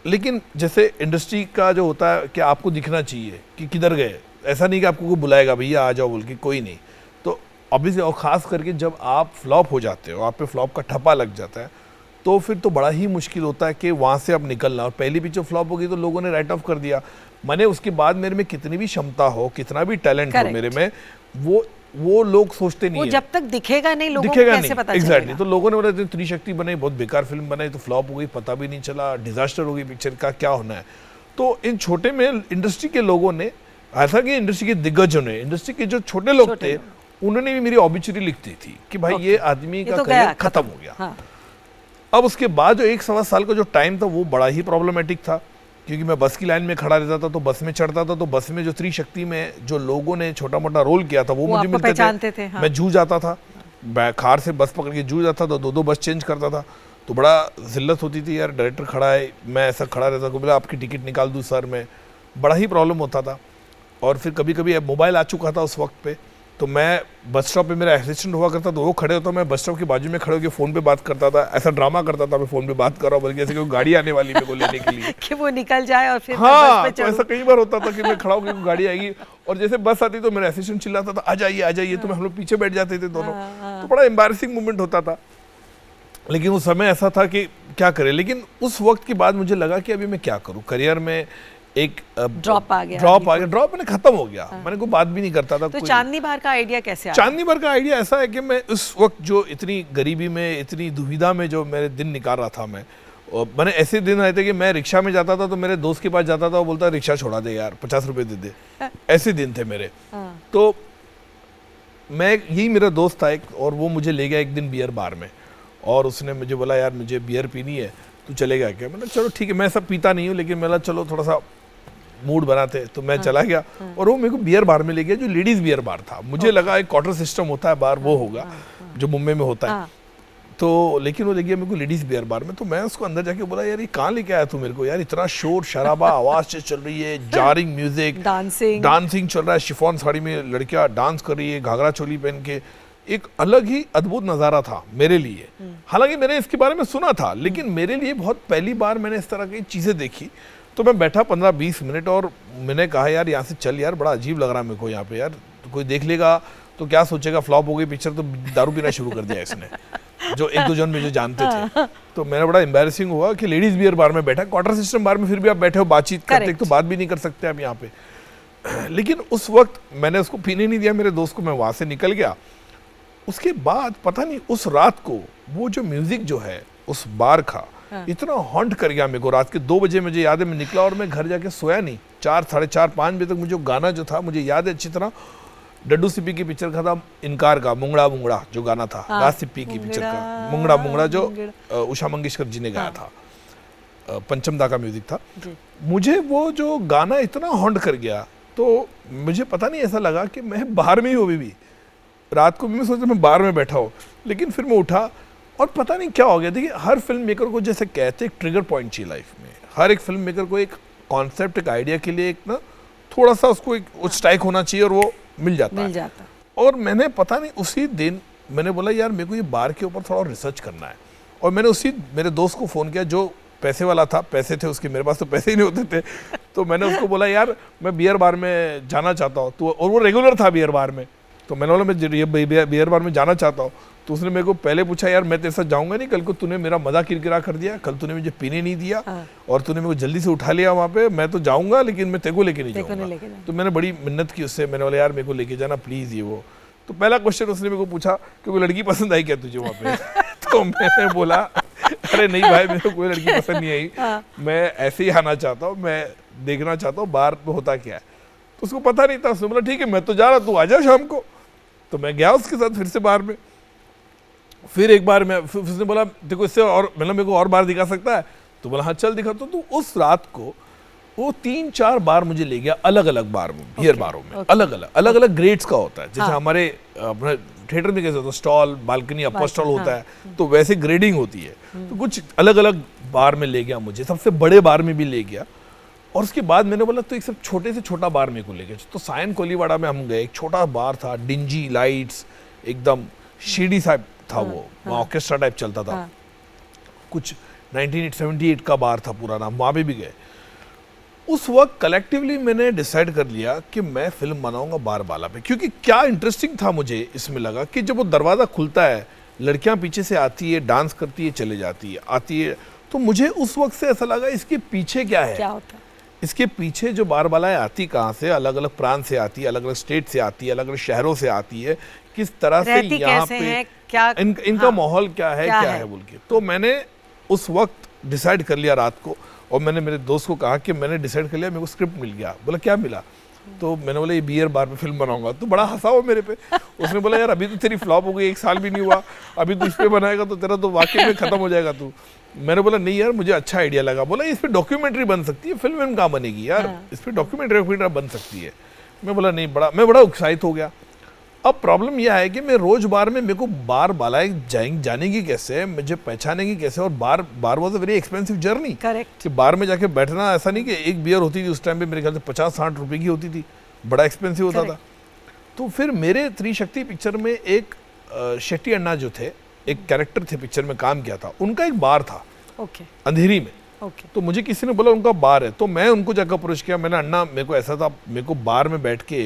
लेकिन जैसे इंडस्ट्री का जो होता है कि आपको दिखना चाहिए कि किधर गए, ऐसा नहीं कि आपको कोई बुलाएगा भैया आ जाओ बोल के, कोई नहीं। तो ऑब्वियसली, और ख़ास करके जब आप फ्लॉप हो जाते हो, आप पे फ्लॉप का ठप्पा लग जाता है, तो फिर तो बड़ा ही मुश्किल होता है कि वहाँ से अब निकलना। और पहली पिक्चर फ्लॉप हो गई तो लोगों ने राइट ऑफ कर दिया। मैंने उसके बाद मेरे में कितनी भी क्षमता हो, कितना भी टैलेंट हो मेरे में, वो लोग सोचते नहीं वो है, जब तक दिखेगा नहीं लोगों को कैसे पता चलेगा। तो लोगों ने बोला त्रिशक्ति बनाई, बहुत बेकार फिल्म बनाई, तो फ्लॉप हो गई, पता भी नहीं चला, डिजास्टर हो गई पिक्चर का, क्या होना है। तो इन छोटे में इंडस्ट्री के लोगों ने, ऐसा कि इंडस्ट्री के दिग्गजों ने, इंडस्ट्री के जो छोटे लोग थे, उन्होंने भी मेरी ऑबिचुरी लिखती थी कि भाई ये आदमी का करियर खत्म हो गया। अब उसके बाद जो 1-1.25 साल का जो टाइम था वो बड़ा ही प्रॉब्लमेटिक था, क्योंकि मैं बस की लाइन में खड़ा रहता था, तो बस में चढ़ता था, तो बस में जो त्रिशक्ति में जो लोगों ने छोटा मोटा रोल किया था वो मुझे मिलते थे। मैं जूझ जाता था, खार से बस पकड़ के जूझ जाता था, 2-2 बस चेंज करता था, तो बड़ा जिल्लत होती थी यार, डायरेक्टर खड़ा है, मैं ऐसा खड़ा रहता था, बोला आपकी टिकट निकाल दूँ सर, में बड़ा ही प्रॉब्लम होता था। और फिर कभी कभी मोबाइल आ चुका था उस वक्त पे, तो मैं बस स्टॉप पे मेरा असिस्टेंट हुआ करता, तो वो खड़े होता, मैं बस स्टॉप के बाजू में खड़े होकर फ़ोन पे बात करता था, ऐसा ड्रामा करता था मैं फ़ोन पे बात कर रहा हूँ, बल्कि ऐसे कोई गाड़ी आने वाली मेरे को लेने के लिए कि वो निकल जाए और फिर हाँ, तो ऐसा कई बार होता था कि मैं खड़ा होकर गाड़ी आएगी और जैसे बस आती तो मेरा असिस्टेंट चिल्लाता था आ जाइए तो हम लोग पीछे बैठ जाते थे दोनों। तो बड़ा एम्बैरेसिंग मोमेंट होता था, लेकिन उस समय ऐसा था कि क्या करें। लेकिन उस वक्त के बाद मुझे लगा कि अभी मैं क्या करूं, करियर में एक ड्रॉप आ गया, ड्रॉप मैंने खत्म हो गया। मैंने कोई बात भी नहीं करता था। तो चांदनी बार का आइडिया कैसे आया? चांदनी बार का आइडिया ऐसा है कि मैं उस वक्त जो इतनी गरीबी में, इतनी दुविधा में जो मेरे दिन निकाल रहा था मैंने ऐसे दिन आए थे कि मैं रिक्शा में जाता था तो मेरे दोस्त के पास जाता था, वो बोलता रिक्शा छोड़ा दे यार, 50 रुपए दे दे। ऐसे दिन थे मेरे। तो मैं, यही मेरा दोस्त था एक, और वो मुझे ले गया एक दिन बियर बार में, और उसने मुझे बोला यार मुझे बियर पीनी है, तू चलेगा क्या? मैंने चलो ठीक है, मैं सब पीता नहीं हूँ, लेकिन मैंने चलो थोड़ा सा मूड बनाते, तो मैं चला गया। और वो मेरे को बियर बार में ले गया जो लेडीज बियर बार था। मुझे लगा एक क्वार्टर सिस्टम होता है बार, वो होगा जो मुंबई में होता है। तो लेकिन वो ले गया मेरे को लेडीज बियर बार में। तो मैं उसको अंदर जाके बोला यार ये कहाँ लेके आया तू मेरे को यार, इतना शोर शराबा, आवाज चल रही है, जारिंग म्यूजिक, डांसिंग चल रहा है, शिफॉन साड़ी में लड़कियां डांस कर रही है घाघरा चोली पहन के। एक अलग ही अद्भुत नज़ारा था मेरे लिए। हालांकि मैंने इसके बारे में सुना था, लेकिन मेरे लिए बहुत पहली बार मैंने इस तरह की चीज़ें देखी। तो मैं बैठा 15-20 मिनट और मैंने कहा यार यहाँ से चल यार, बड़ा अजीब लग रहा है मेरे को यहाँ पे यार, तो कोई देख लेगा तो क्या सोचेगा, फ्लॉप हो गई पिक्चर, तो दारू पीना शुरू कर दिया इसने, जो एक दो जन मुझे जानते थे। तो मेरा बड़ा एम्बैरेसिंग हुआ कि लेडीज बियर बार में बैठा, क्वार्टर सिस्टम बार में फिर भी आप बैठे हो, बातचीत करते, तो बात भी नहीं कर सकते आप यहाँ पे। लेकिन उस वक्त मैंने उसको पीने नहीं दिया मेरे दोस्त को, मैं वहाँ से निकल गया। उसके बाद पता नहीं उस रात को वो जो म्यूजिक जो है उस बार का इतना हॉन्ट कर गया मेरे को। रात के 2 बजे मुझे याद है मैं निकला और मैं घर जाके सोया नहीं। 4, साढ़े 4, 5 बजे तक मुझे गाना जो था मुझे याद है अच्छी तरह, डड्डू सिप्पी की पिक्चर का था, इनकार का मुंगड़ा मुंगड़ा जो गाना था, राज सिप्पी की पिक्चर का मुंगड़ा मुंगड़ा जो उषा मंगेशकर जी ने गाया था, पंचम दा का म्यूजिक था। मुझे वो जो गाना इतना हॉन्ट कर गया, तो मुझे पता नहीं ऐसा लगा कि मैं बाहर में ही हूँ अभी भी। रात को भी मैं सोचा मैं बाहर में बैठा हूँ, लेकिन फिर मैं उठा और पता नहीं क्या हो गया। देखिए हर फिल्म मेकर को जैसे कहते हैं एक ट्रिगर पॉइंट चाहिए लाइफ में। हर एक फिल्म मेकर को एक कॉन्सेप्ट, एक आइडिया के लिए एक ना थोड़ा सा उसको एक स्ट्राइक होना चाहिए और वो मिल जाता है। और मैंने पता नहीं उसी दिन मैंने बोला यार मेरे को ये बार के ऊपर थोड़ा रिसर्च करना है। और मैंने उसी मेरे दोस्त को फ़ोन किया जो पैसे वाला था, पैसे थे उसके, मेरे पास तो पैसे ही नहीं होते थे। तो मैंने उसको बोला यार मैं बियर बार में जाना चाहता हूँ, तो और वो रेगुलर था बियर बार में। तो मैंने बोला मैं ये बियर बार में जाना चाहता हूँ। तो उसने मेरे को पहले पूछा यार मैं तेरे साथ जाऊंगा नहीं, कल को तूने मेरा मजा किरकिरा कर दिया, कल तूने मुझे पीने नहीं दिया और तूने मेरे को जल्दी से उठा लिया वहाँ पे, मैं तो जाऊंगा लेकिन मैं तेरे को लेके नहीं जाऊंगा। तो मैंने बड़ी मिन्नत की उससे, मैंने बोला यार मेरे को लेके जाना प्लीज ये वो। तो पहला क्वेश्चन उसने मेरे को पूछा कि कोई लड़की पसंद आई क्या तुझे वहाँ पे? तो मैंने बोला अरे नहीं भाई मेरे को कोई लड़की पसंद नहीं आई, मैं ऐसे ही आना चाहता हूँ, मैं देखना चाहता हूँ बाहर में होता क्या है। तो उसको पता नहीं था। उसने बोला ठीक है मैं तो जा रहा, तू आ जा शाम को। तो मैं गया उसके साथ फिर से बाहर में। फिर एक बार मैं उसने बोला देखो इससे और मतलब मेरे को और बार दिखा सकता है? तो बोला हाँ चल दिखा। तो उस रात को वो 3-4 बार मुझे ले गया अलग अलग बार में, बियर बारों में। अलग अलग ग्रेड्स का होता है, जैसे हमारे थिएटर में कैसे होता है स्टॉल, बालकनी, अपर स्टॉल होता है, तो वैसे ग्रेडिंग होती है। तो कुछ अलग अलग बार में ले गया मुझे, सबसे बड़े बार में भी ले गया। और उसके बाद मैंने बोला तो एक सब छोटे से छोटा बार मेरे को ले गया। तो सायन कोलीवाड़ा में हम गए, एक छोटा बार था, डिंजी लाइट्स, एकदम शीडी सा था वो, ऑर्केस्ट्रा टाइप चलता था। कुछ 1978 का बार था पुराना, वहाँ पे भी गए। उस वक्त कलेक्टिवली मैंने डिसाइड कर लिया कि मैं फिल्म बनाऊंगा बार बाला पे। क्योंकि क्या इंटरेस्टिंग था मुझे इसमें लगा कि जब वो दरवाज़ा खुलता है, लड़कियां पीछे से आती है, डांस करती है, चले जाती है, आती है, तो मुझे उस वक्त से ऐसा लगा इसके पीछे क्या है, क्या होता है? इसके पीछे जो बार बालाएं आती कहाँ से, अलग अलग प्रांत से आती है, अलग अलग स्टेट से आती है, अलग अलग शहरों से आती है, किस तरह से यहाँ पे क्या इनका माहौल क्या है बोल के। तो मैंने उस वक्त डिसाइड कर लिया रात को, और मैंने मेरे दोस्त को कहा कि मैंने डिसाइड कर लिया, मेरे को स्क्रिप्ट मिल गया। बोला क्या मिला? तो मैंने बोला ये बियर बार पे फिल्म बनाऊंगा। तो बड़ा हंसा वो मेरे पे। उसने बोला यार अभी तो तेरी फ्लॉप हो गई, 1 साल भी नहीं हुआ, अभी तू इस पे बनाएगा तो तेरा तो वाकई में खत्म हो जाएगा तू। मैंने बोला नहीं यार मुझे अच्छा आइडिया लगा। बोला इस पे डॉक्यूमेंट्री बन सकती है, फिल्म कहाँ बनेगी यार, इस पे डॉक्यूमेंट्री बन सकती है। मैं बोला नहीं, मैं बड़ा उत्साहित हो गया। अब प्रॉब्लम यह है कि मैं रोज बार में, मेरे को बार बालाएं जानेगी कैसे, मुझे पहचानेगी कैसे, और बार was a very expensive journey. Correct. कि बार में जाके बैठना, ऐसा नहीं कि एक बियर होती थी उस टाइम पे मेरे ख्याल से 50-60 रुपए की होती थी, बड़ा एक्सपेंसिव होता था। तो फिर मेरे त्रिशक्ति पिक्चर में एक शेट्टी अन्ना जो थे, एक कैरेक्टर थे पिक्चर में काम किया था, उनका एक बार था अंधेरी में। ओके। तो मुझे किसी ने बोला उनका बार है, तो मैं उनको जाकर अप्रोच किया। मैंने अन्ना मेरे को ऐसा था, मेरे को बार में बैठ के,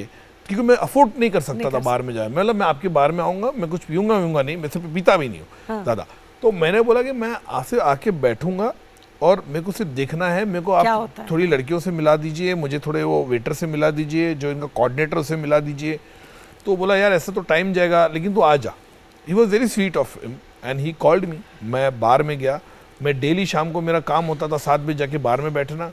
क्योंकि मैं अफोर्ड नहीं कर सकता था बार में जाए, मतलब मैं आपके बार में आऊँगा, मैं कुछ पीऊँगा नहीं, मैं सिर्फ पीता भी नहीं हूँ ज़्यादा। तो मैंने बोला कि मैं आके बैठूंगा और मेरे को सिर्फ देखना है, मेरे को आप थोड़ी लड़कियों से मिला दीजिए, मुझे थोड़े वो वेटर से मिला दीजिए, जो इनका कोऑर्डिनेटर से मिला दीजिए। तो बोला यार ऐसा तो टाइम जाएगा, लेकिन तू आ जा। He was very sweet of him and he called me. मैं बार में गया, मैं डेली शाम को मेरा काम होता था 7 बजे जाके बार में बैठना,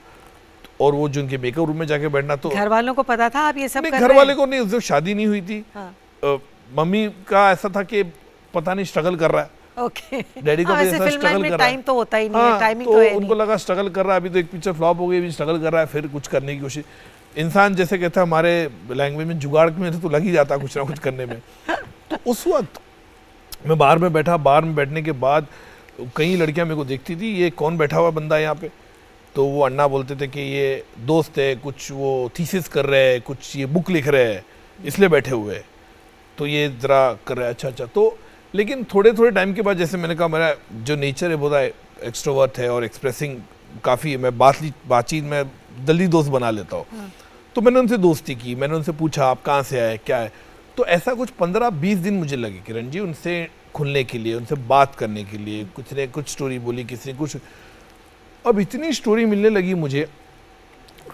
और वो जो उनके मेकअप रूम में जाके बैठना। तो घर वालों को पता था आप ये सब कर रहे हैं? घर वाले को नहीं, उससे शादी नहीं हुई थी। मम्मी का ऐसा था कि पता नहीं स्ट्रगल कर रहा है, ओके। डैडी को भी ऐसा स्ट्रगल कर रहा है, टाइम तो होता ही नहीं है, टाइमिंग तो तो है उनको नहीं। लगा स्ट्रगल कर रहा है, अभी तो एक पिक्चर फ्लॉप हो गई, अभी स्ट्रगल कर रहा है, फिर कुछ करने की कोशिश। इंसान जैसे कहता है हमारे लैंग्वेज में जुगाड़ में तो लग ही जाता कुछ ना कुछ करने में। तो उस वक्त मैं बाहर में बैठा, बाहर में बैठने के बाद कई लड़कियां मेरे को देखती थी, ये कौन बैठा हुआ बंदा है यहाँ पे। तो वो अन्ना बोलते थे कि ये दोस्त है, कुछ वो थीसिस कर रहे हैं, कुछ ये बुक लिख रहे हैं, इसलिए बैठे हुए हैं, तो ये ज़रा कर रहे हैं। अच्छा। तो लेकिन थोड़े थोड़े टाइम के बाद, जैसे मैंने कहा मेरा जो नेचर है बहुत एक्सट्रोवर्ट है और एक्सप्रेसिंग काफ़ी है, मैं बातचीत में जल्दी दोस्त बना लेता हूँ। तो मैंने उनसे दोस्ती की, मैंने उनसे पूछा आप कहाँ से आए, क्या है। तो ऐसा कुछ 15-20 दिन मुझे लगे किरण जी उनसे खुलने के लिए, उनसे बात करने के लिए। कुछ ने कुछ स्टोरी बोली, किसी ने कुछ। अब इतनी स्टोरी मिलने लगी मुझे,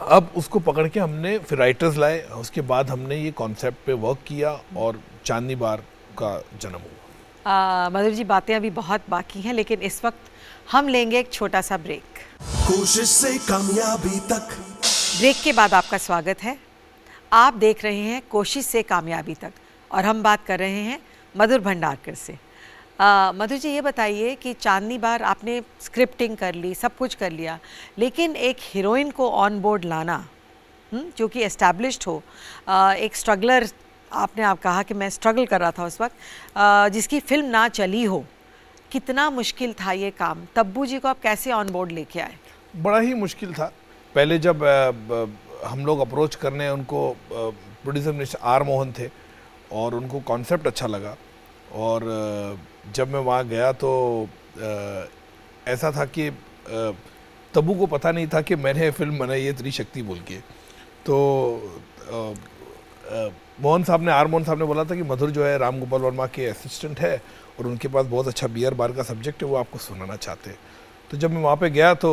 अब उसको पकड़ के हमने फिर राइटर्स लाए, उसके बाद हमने ये कॉन्सेप्ट पे वर्क किया और चांदनी बार का जन्म हुआ। मधुर जी बातें अभी बहुत बाकी हैं, लेकिन इस वक्त हम लेंगे एक छोटा सा ब्रेक। कोशिश से कामयाबी तक। ब्रेक के बाद आपका स्वागत है। आप देख रहे हैं कोशिश से कामयाबी तक, और हम बात कर रहे हैं मधुर भंडारकर से। मधुर जी ये बताइए कि चांदनी बार आपने स्क्रिप्टिंग कर ली, सब कुछ कर लिया, लेकिन एक हीरोइन को ऑन बोर्ड लाना जो कि एस्टैब्लिश्ड हो, एक स्ट्रगलर, आपने आप कहा कि मैं स्ट्रगल कर रहा था उस वक्त, जिसकी फिल्म ना चली हो, कितना मुश्किल था ये काम? तब्बू जी को आप कैसे ऑन बोर्ड लेके आए? बड़ा ही मुश्किल था। पहले जब हम लोग अप्रोच करने, उनको प्रोड्यूसर मिस्टर आर मोहन थे और उनको कॉन्सेप्ट अच्छा लगा, और जब मैं वहाँ गया तो ऐसा था कि तब्बू को पता नहीं था कि मैंने फिल्म बनाई है त्रिशक्ति बोल के। तो मोहन साहब ने, आर मोहन साहब ने बोला था कि मधुर जो है राम गोपाल वर्मा के असिस्टेंट है और उनके पास बहुत अच्छा बियर बार का सब्जेक्ट है, वो आपको सुनाना चाहते हैं। तो जब मैं वहाँ पे गया तो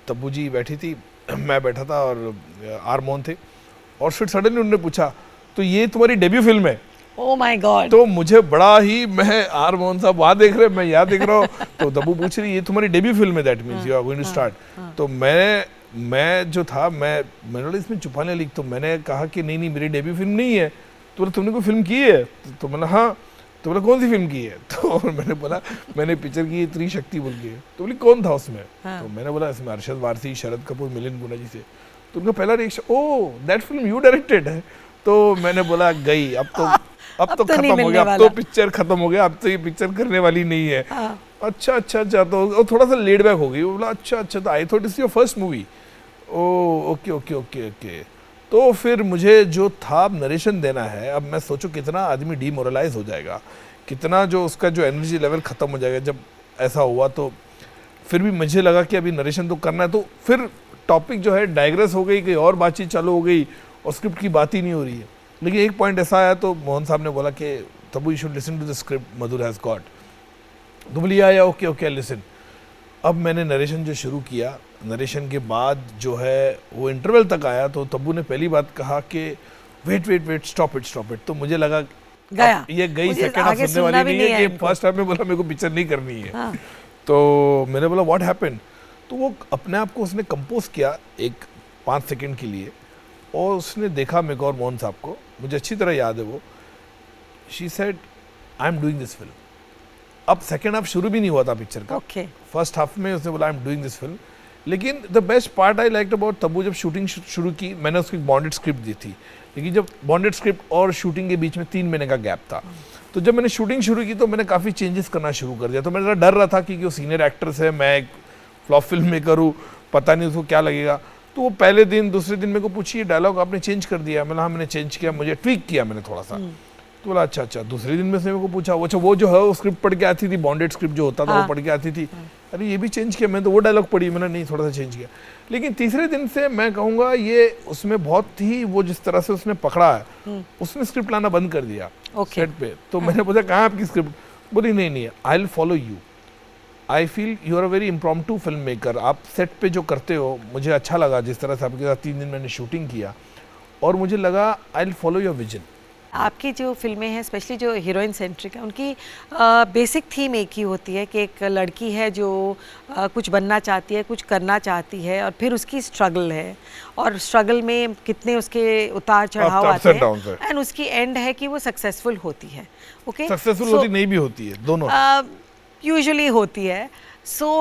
तब्बू जी बैठी थी, मैं बैठा था और आर मोहन थे, और फिर सडनली उन्होंने पूछा तो ये तुम्हारी डेब्यू फिल्म है? Oh my God. तो मुझे बड़ा ही, मैं आर मोहन साहब वहाँ देख रहे, मैं यहाँ देख रहा हूँ, तो तब्बू पूछ रही ये तुम्हारी डेब्यू फिल्म है, that means you are going to start. तो मैं जो था, मैंने बोला इसमें छुपाने लिख, तो मैंने कहा कि नहीं मेरी डेब्यू फिल्म नहीं है। तो बोला तुमने कोई फिल्म की है? तो मैंने हाँ। तो बोला कौन सी फिल्म की है? तो मैंने बोला मैंने पिक्चर की त्रिशक्ति बोल के। तो बोली कौन था उसमें? तो मैंने बोला इसमें अरशद वारसी, शरद कपूर, मिलिंद गुना जी से। तो उनका पहला reaction, oh that film you directed है? तो मैंने बोला गई, अब तो खत्म हो गया, अब तो पिक्चर खत्म हो गया, अब तो ये पिक्चर करने वाली नहीं है। अच्छा। तो थोड़ा सा लेड बैक हो गई। वो बोला अच्छा, तो I thought it's your first movie. Okay. तो फिर मुझे जो था अब नरेशन देना है, अब मैं सोचूं कितना आदमी डीमोरलाइज हो जाएगा, कितना जो उसका जो एनर्जी लेवल ख़त्म हो जाएगा जब ऐसा हुआ। तो फिर भी मुझे लगा कि अभी नरेशन तो करना है। तो फिर टॉपिक जो है डाइग्रेस हो गई, कहीं और बातचीत चालू हो गई और स्क्रिप्ट की बात ही नहीं हो रही है। लेकिन एक पॉइंट ऐसा आया तो मोहन साहब ने बोला कि Tabu you should listen to the script Madhur has got. तो बोली या ओके लिसन। अब मैंने नरेशन जो शुरू किया, नरेशन के बाद जो है वो इंटरवल तक आया, तो तब्बू ने पहली बात कहा कि वेट स्टॉप इट। तो मुझे लगा गया, ये गई, सेकंड हाफ सुनने वाली नहीं है कि फर्स्ट हाफ में बोला मेरे को पिक्चर नहीं करनी है। हाँ। तो मैंने बोला व्हाट हैपेंड? तो वो अपने आप को उसने कंपोज किया एक 5 सेकंड के लिए, और उसने देखा मेरे को और मोहन साहब को, मुझे अच्छी तरह याद है वो। She said I am doing this film. अब सेकेंड हाफ शुरू भी नहीं हुआ था पिक्चर का। फर्स्ट हाफ में उसने बोला I am doing this film. लेकिन the best part I liked about Tabu, जब शूटिंग शुरू की, मैंने उसको एक बॉन्डेड स्क्रिप्ट दी थी, लेकिन जब बॉन्डेड स्क्रिप्ट और शूटिंग के बीच में 3 महीने का गैप था, तो जब मैंने शूटिंग शुरू की तो मैंने काफ़ी चेंजेस करना शुरू कर दिया। तो मेरा डर रहा था कि वो सीनियर एक्ट्रेस है, मैं एक फ्लॉप फिल्म मेकर हूँ, पता नहीं उसको क्या लगेगा। तो वो पहले दिन दूसरे दिन मेरे को पूछी डायलॉग आपने चेंज कर दिया? मैंने हाँ मैंने चेंज किया, मुझे ट्वीक किया मैंने थोड़ा सा। तो बोला अच्छा। दूसरे दिन में से मेरे को पूछा, अच्छा वो जो है वो स्क्रिप्ट पढ़ के आती थी, बॉन्डेड स्क्रिप्ट जो होता था वो पढ़ के आती थी। अरे ये भी चेंज किया, मैं तो वो डायलॉग पढ़ी, मैंने नहीं थोड़ा सा चेंज किया। लेकिन तीसरे दिन से मैं कहूँगा ये उसमें बहुत ही वो जिस तरह से उसने पकड़ा है, उसने स्क्रिप्ट लाना बंद कर दिया सेट पे। तो मैंने पूछा कहाँ आपकी स्क्रिप्ट, बोली नहीं I will follow you, I feel you are a very impromptu film maker, आप सेट पे जो करते हो मुझे अच्छा लगा जिस तरह से आपके साथ 3 दिन मैंने शूटिंग किया, और मुझे लगा आई विल फॉलो योर विजन। आपकी जो फिल्में हैं स्पेशली जो हीरोइन सेंट्रिक है, उनकी बेसिक थीम एक ही होती है कि एक लड़की है जो कुछ बनना चाहती है, कुछ करना चाहती है, और फिर उसकी स्ट्रगल है, और स्ट्रगल में कितने उसके उतार चढ़ाव आते हैं, एंड उसकी एंड है कि वो सक्सेसफुल होती है। ओके, सक्सेसफुल होती नहीं भी होती है, दोनों यूजुअली होती है। सो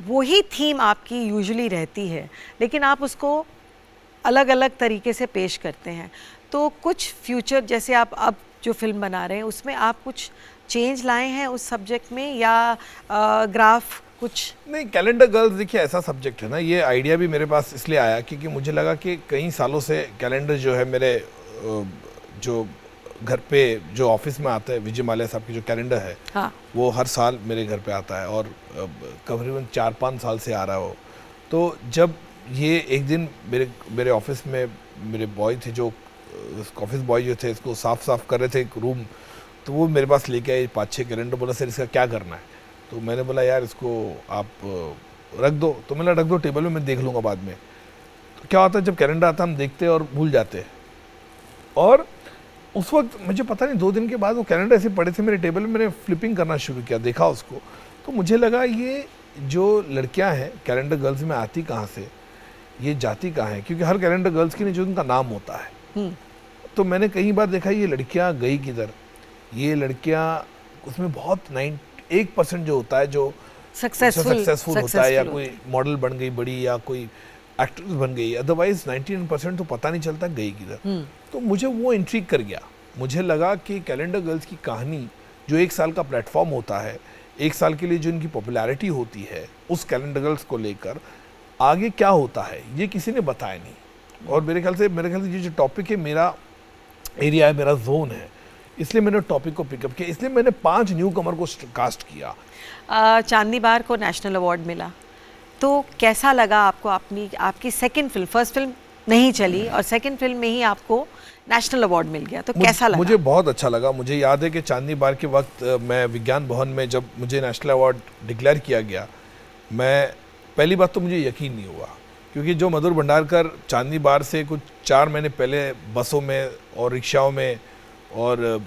वही थीम आपकी यूजुअली रहती है, लेकिन आप उसको अलग अलग तरीके से पेश करते हैं। तो कुछ फ्यूचर जैसे आप अब जो फिल्म बना रहे हैं उसमें आप कुछ चेंज लाए हैं उस सब्जेक्ट में, या ग्राफ कुछ? नहीं, कैलेंडर गर्ल्स देखिए ऐसा सब्जेक्ट है ना, ये आइडिया भी मेरे पास इसलिए आया क्योंकि मुझे लगा कि कई सालों से कैलेंडर जो है मेरे जो घर पे जो ऑफिस में आता है, विजय माल्या साहब की जो कैलेंडर है, हाँ, वो हर साल मेरे घर पे आता है और करीबन 4-5 साल से आ रहा है वो। तो जब ये एक दिन मेरे ऑफिस में मेरे बॉय थे, जो ऑफिस बॉय जो थे, इसको साफ कर रहे थे एक रूम, तो वो मेरे पास लेके आए 5-6 कैलेंडर, बोला सर इसका क्या करना है? तो मैंने बोला यार इसको आप रख दो। तो मैंने रख दो टेबल में, मैं देख लूँगा बाद में। तो क्या होता है जब कैलेंडर आता है हम देखते हैं और भूल जाते हैं, और उस वक्त मुझे पता नहीं 2 दिन के बाद वो कैलेंडर ऐसे पड़े थे मेरे टेबल में, मैंने फ्लिपिंग करना शुरू किया, देखा उसको, तो मुझे लगा ये जो लड़कियां हैं कैलेंडर गर्ल्स में आती कहाँ से, ये जाती कहाँ है, क्योंकि हर कैलेंडर गर्ल्स के लिए जो उनका नाम होता है। तो मैंने कई बार देखा ये लड़कियां गई किधर, ये लड़कियां उसमें बहुत 1% जो होता है जो सक्सेसफुल होता है, या कोई मॉडल बन गई बड़ी, या कोई एक्ट्रेस बन गई, अदरवाइज 99% तो पता नहीं चलता गई किधर। तो मुझे वो इंट्रिग कर गया, मुझे लगा कि कैलेंडर गर्ल्स की कहानी जो 1 साल का प्लेटफॉर्म होता है, 1 साल के लिए जो इनकी पॉपुलैरिटी होती है उस कैलेंडर गर्ल्स को लेकर आगे क्या होता है ये किसी ने बताया नहीं। और मेरे ख्याल से ये जो टॉपिक है, मेरा एरिया है, मेरा जोन है, इसलिए मैंने टॉपिक को पिकअप किया, इसलिए मैंने 5 न्यू कमर को कास्ट किया। चांदनी बार को नेशनल अवार्ड मिला, तो कैसा लगा आपको? आपकी सेकंड फिल्म, फर्स्ट फिल्म नहीं चली और सेकंड फिल्म में ही आपको नेशनल अवार्ड मिल गया, तो कैसा लगा? मुझे बहुत अच्छा लगा। मुझे याद है कि चांदनी बार के वक्त मैं विज्ञान भवन में जब मुझे नेशनल अवार्ड डिक्लेयर किया गया, मैं पहली बात तो मुझे यकीन नहीं हुआ, क्योंकि जो मधुर भंडारकर चांदनी बार से कुछ 4 महीने पहले बसों में और रिक्शाओं में और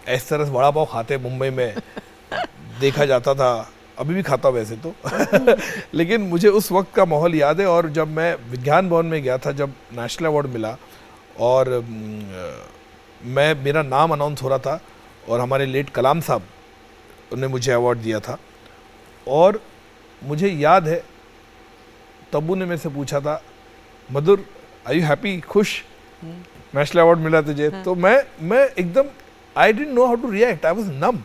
इस तरह से वड़ा पाव खाते मुंबई में देखा जाता था, अभी भी खाता वैसे तो लेकिन मुझे उस वक्त का माहौल याद है। और जब मैं विज्ञान भवन में गया था, जब नेशनल अवार्ड मिला और मेरा नाम अनाउंस हो रहा था, और हमारे लेट कलाम साहब उन्होंने मुझे अवार्ड दिया था, और मुझे याद है तब्बू ने मेरे से पूछा था, मधुर आर यू हैप्पी, खुश, नेशनल अवार्ड मिला तुझे? तो मैं एकदम I didn't know how to react, I was numb.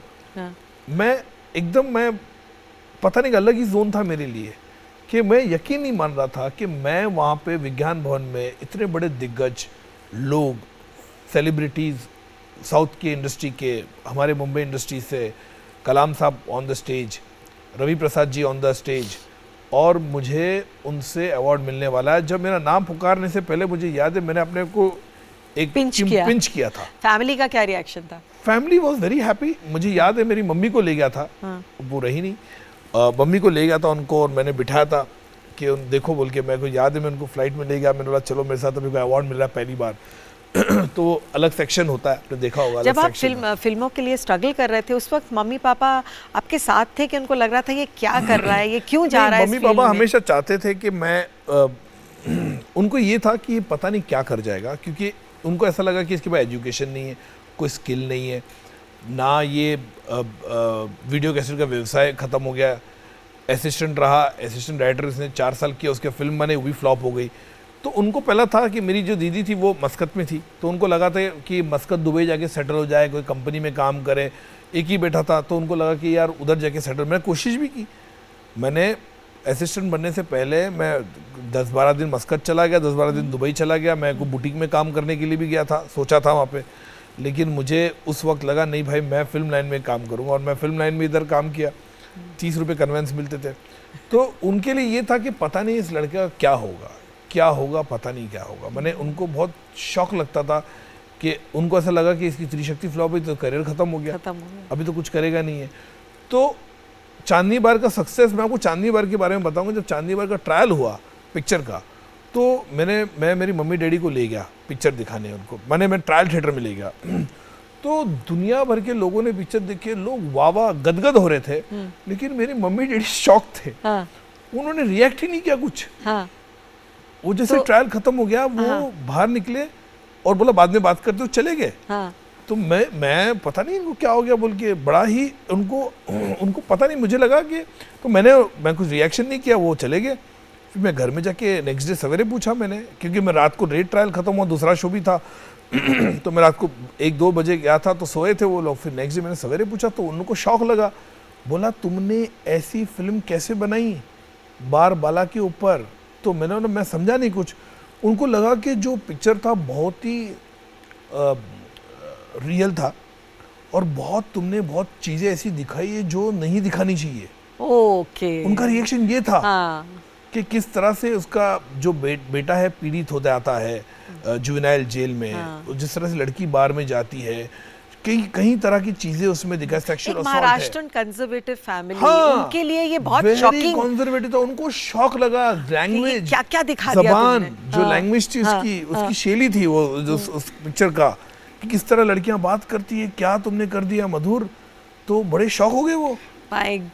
मैं पता नहीं, अलग ही जोन था मेरे लिए कि मैं यकीन नहीं मान रहा था कि मैं वहाँ पे विज्ञान भवन में इतने बड़े दिग्गज लोग, सेलिब्रिटीज़, साउथ की इंडस्ट्री के, हमारे मुंबई इंडस्ट्री से कलाम साहब on the stage, Ravi Prasad ji on the stage, और मुझे उनसे अवार्ड मिलने वाला है। जब मेरा नाम पुकारने से पहले मुझे याद है मैंने अपने को एक पिंच किया था। फैमिली का क्या रिएक्शन था? Family was very happy. मुझे याद है मेरी मम्मी को ले गया था, वो रही नहीं, मम्मी को ले गया था उनको, और मैंने बिठाया था कि देखो बोल के, मेरे को याद है मैं उनको फ्लाइट में ले गया, मैंने बोला चलो मेरे साथ अभी कोई अवार्ड मिल रहा है पहली बार तो अलग सेक्शन होता है, आपने देखा होगा। जब आप फिल्मों के लिए स्ट्रगल कर रहे थे उस वक्त मम्मी पापा आपके साथ थे कि उनको लग रहा था ये क्या कर रहा है, ये क्यों जा रहा है? मम्मी पापा हमेशा चाहते थे कि मैं उनको ये था कि पता नहीं क्या कर जाएगा, क्योंकि उनको ऐसा लगा कि इसके पास एजुकेशन नहीं है, कोई स्किल नहीं है, ना ये वीडियो कैसेट का व्यवसाय ख़त्म हो गया, असिस्टेंट रहा, असिस्टेंट डायरेक्टर इसने 4 साल किया, उसके फिल्म बने, वो भी फ्लॉप हो गई। तो उनको पहला था कि मेरी जो दीदी थी वो मस्कत में थी, तो उनको लगा था कि मस्कत दुबई जाके सेटल हो जाए, कोई कंपनी में काम करे, एक ही बेटा था, तो उनको लगा कि यार उधर जाके सेटल। मैंने कोशिश भी की, मैंने असिस्टेंट बनने से पहले मैं 10-12 दिन मस्कत चला गया, 10-12 दिन दुबई चला गया, मैं को बुटीक में काम करने के लिए भी गया था, सोचा था वहाँ पे, लेकिन मुझे उस वक्त लगा नहीं भाई मैं फिल्म लाइन में काम करूँगा, और मैं फिल्म लाइन में इधर काम किया। 30 रुपए कन्वेंस मिलते थे। तो उनके लिए ये था कि पता नहीं इस लड़के का क्या होगा पता नहीं क्या होगा। मैंने उनको बहुत शौक लगता था कि उनको ऐसा लगा कि इसकी त्रिशक्ति फ्लॉप हुई तो करियर खत्म हो गया, अभी तो कुछ करेगा नहीं है। तो चांदनी बार का सक्सेस, मैं आपको चांदनी बार के बारे में बताऊंगा। जब चांदनी बार का ट्रायल हुआ पिक्चर का, तो मैं मेरी मम्मी डैडी को ले गया पिक्चर दिखाने उनको, मैं ट्रायल थिएटर में ले गया। तो दुनिया भर के लोगों ने पिक्चर देखे, लोग वाह गदगद हो रहे थे, लेकिन मेरी मम्मी डैडी शॉक थे। उन्होंने रिएक्ट ही नहीं किया कुछ। वो जैसे ट्रायल खत्म हो गया, वो बाहर निकले और बोला बाद में बात करते हो, चले गए। तो मैं पता नहीं इनको क्या हो गया बोल के, बड़ा ही उनको पता नहीं, मुझे लगा कि तो मैं कुछ रिएक्शन नहीं किया, वो चले गए। फिर मैं घर में जाके नेक्स्ट डे सवेरे पूछा मैंने, क्योंकि मैं रात को लेट ट्रायल खत्म हुआ, दूसरा शो भी था। तो मैं रात को 1-2 बजे गया था, तो सोए थे वो लोग। फिर नेक्स्ट डे मैंने सवेरे पूछा तो उनको शौक लगा, बोला तुमने ऐसी फिल्म कैसे बनाई बार बाला के ऊपर। तो मैं समझा नहीं कुछ। उनको लगा कि जो पिक्चर था बहुत ही रियल था और तुमने बहुत चीजें ऐसी दिखाई है जो नहीं दिखानी चाहिए। ओके। उनका रिएक्शन ये था कि किस तरह से उसका जो बेटा है पीड़ित होता आता है जुवेनाइल जेल में, जिस तरह से लड़की बार में जाती है, कई तरह की चीजें उसमें दिखाई, सेक्सुअल असॉल्ट है। महाराष्ट्रन कंजर्वेटिव फैमिली, उनके लिए ये बहुत शॉकिंग, कंजर्वेटिव था। उनको शौक लगा लैंग्वेज, क्या दिखा दिया जबान, जो लैंग्वेज थी उसकी शैली थी, वो जो उस पिक्चर का, कि किस तरह लड़कियां बात करती है, क्या तुमने कर दिया मधुर। तो बड़े शौक हो गए वो।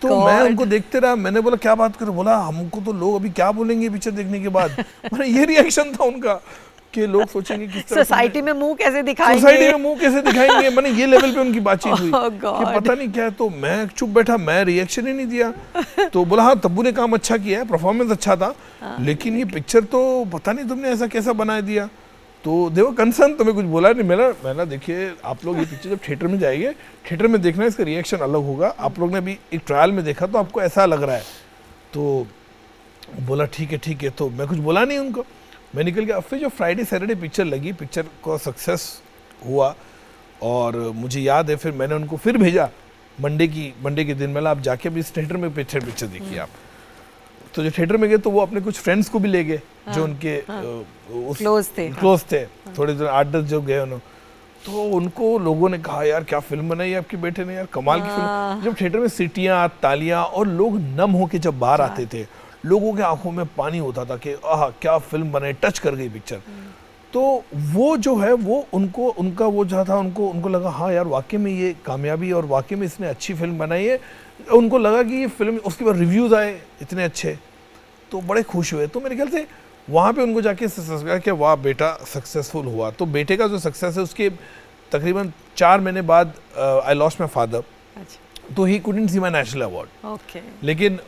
तो मैं उनको देखते रहा, मैंने बोला क्या बात करो, बोला हमको तो लोग अभी क्या बोलेंगे पिक्चर देखने के बाद। ये रिएक्शन था उनका कि लोग सोचेंगे किस तरह सोसाइटी में मुंह कैसे दिखाएंगे, मैंने ये लेवल पे उनकी बातचीत हुई कि पता नहीं क्या है। तो मैं चुप बैठा, मैं रिएक्शन ही नहीं दिया। तो बोला हाँ तब्बू ने काम अच्छा किया है, परफॉर्मेंस अच्छा था, लेकिन ये पिक्चर तो पता नहीं तुमने ऐसा कैसा बना दिया। तो देखो कंसर्न, तो मैं कुछ बोला नहीं। मैंने देखिए आप लोग ये पिक्चर जब थिएटर में जाएंगे, थिएटर में देखना, इसका रिएक्शन अलग होगा। आप लोग ने अभी एक ट्रायल में देखा तो आपको ऐसा लग रहा है। तो बोला ठीक है। तो मैं कुछ बोला नहीं उनको, मैं निकल गया। फिर जो फ्राइडे सैटरडे पिक्चर लगी, पिक्चर को सक्सेस हुआ और मुझे याद है फिर मैंने उनको फिर भेजा मंडे के दिन, मतलब आप जाके भी इस थिएटर में पिक्चर देखिए आप। तो जो थिएटर में गए तो वो अपने कुछ फ्रेंड्स को भी ले गए जो उनके क्लोज थे, थोड़े 8-10 जो गए उन्होंने। तो उनको लोगों ने कहा यार क्या फिल्म बनाई है आपके बेटे ने, यार कमाल की फिल्म। जब थिएटर में सीटियां, तालियां और लोग नम होके जब बाहर आते थे, लोगों के आंखों में पानी होता था कि आह क्या फिल्म बनाई, टच कर गई पिक्चर। तो वो जो है वो उनका वो जो था, उनको लगा हाँ यार वाकई में ये कामयाबी और वाकई में इसने अच्छी फिल्म बनाई है। उनको लगा कि ये फिल्म, उसके बाद रिव्यूज आए इतने अच्छे, तो बड़े खुश हुए। तो मेरे ख्याल से वहाँ पे उनको जाके लगा कि वाह बेटा सक्सेसफुल हुआ। तो बेटे का जो सक्सेस है उसके तकरीबन 4 महीने बाद आई लॉस्ट माई फादर, तो he couldn't see my national award. लेकिन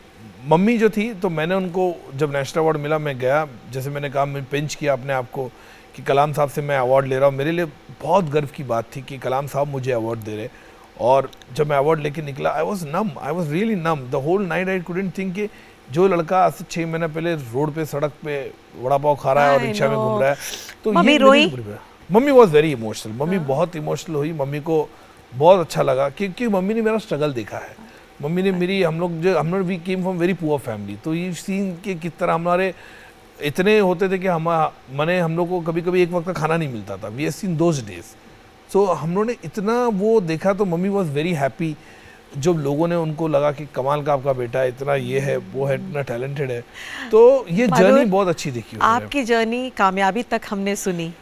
मम्मी जो थी, तो मैंने उनको जब नेशनल अवार्ड मिला मैं गया, जैसे मैंने कहा मैं पिंच किया अपने आप को कि कलाम साहब से मैं अवार्ड ले रहा हूँ। मेरे लिए बहुत गर्व की बात थी कि कलाम साहब मुझे अवार्ड दे रहे। और जब मैं अवार्ड लेके निकला, I was really numb the whole night. I couldn't think कि जो लड़का आज से 6 महीने पहले रोड पे सड़क पे वड़ा पाव खा रहा है और रिक्शा में घूम रहा है, तो मम्मी रोई? Mummy was very emotional. Mummy बहुत इमोशनल हुई। मम्मी को बहुत अच्छा लगा क्योंकि मम्मी ने मेरा स्ट्रगल देखा है। मम्मी ने मेरी, हम लोग we came from very poor family, तो ये सीन के किस तरह हमारे इतने होते थे कि हम लोग को कभी कभी एक वक्त का खाना नहीं मिलता था। We have seen those days. So हम लोगों ने इतना वो देखा, तो मम्मी वॉज वेरी हैप्पी जब लोगों ने उनको लगा कि कमाल का आपका बेटा है, इतना ये है वो है, इतना टैलेंटेड है। तो ये जर्नी बहुत अच्छी देखी आपकी जर्नी कामयाबी तक हमने सुनी,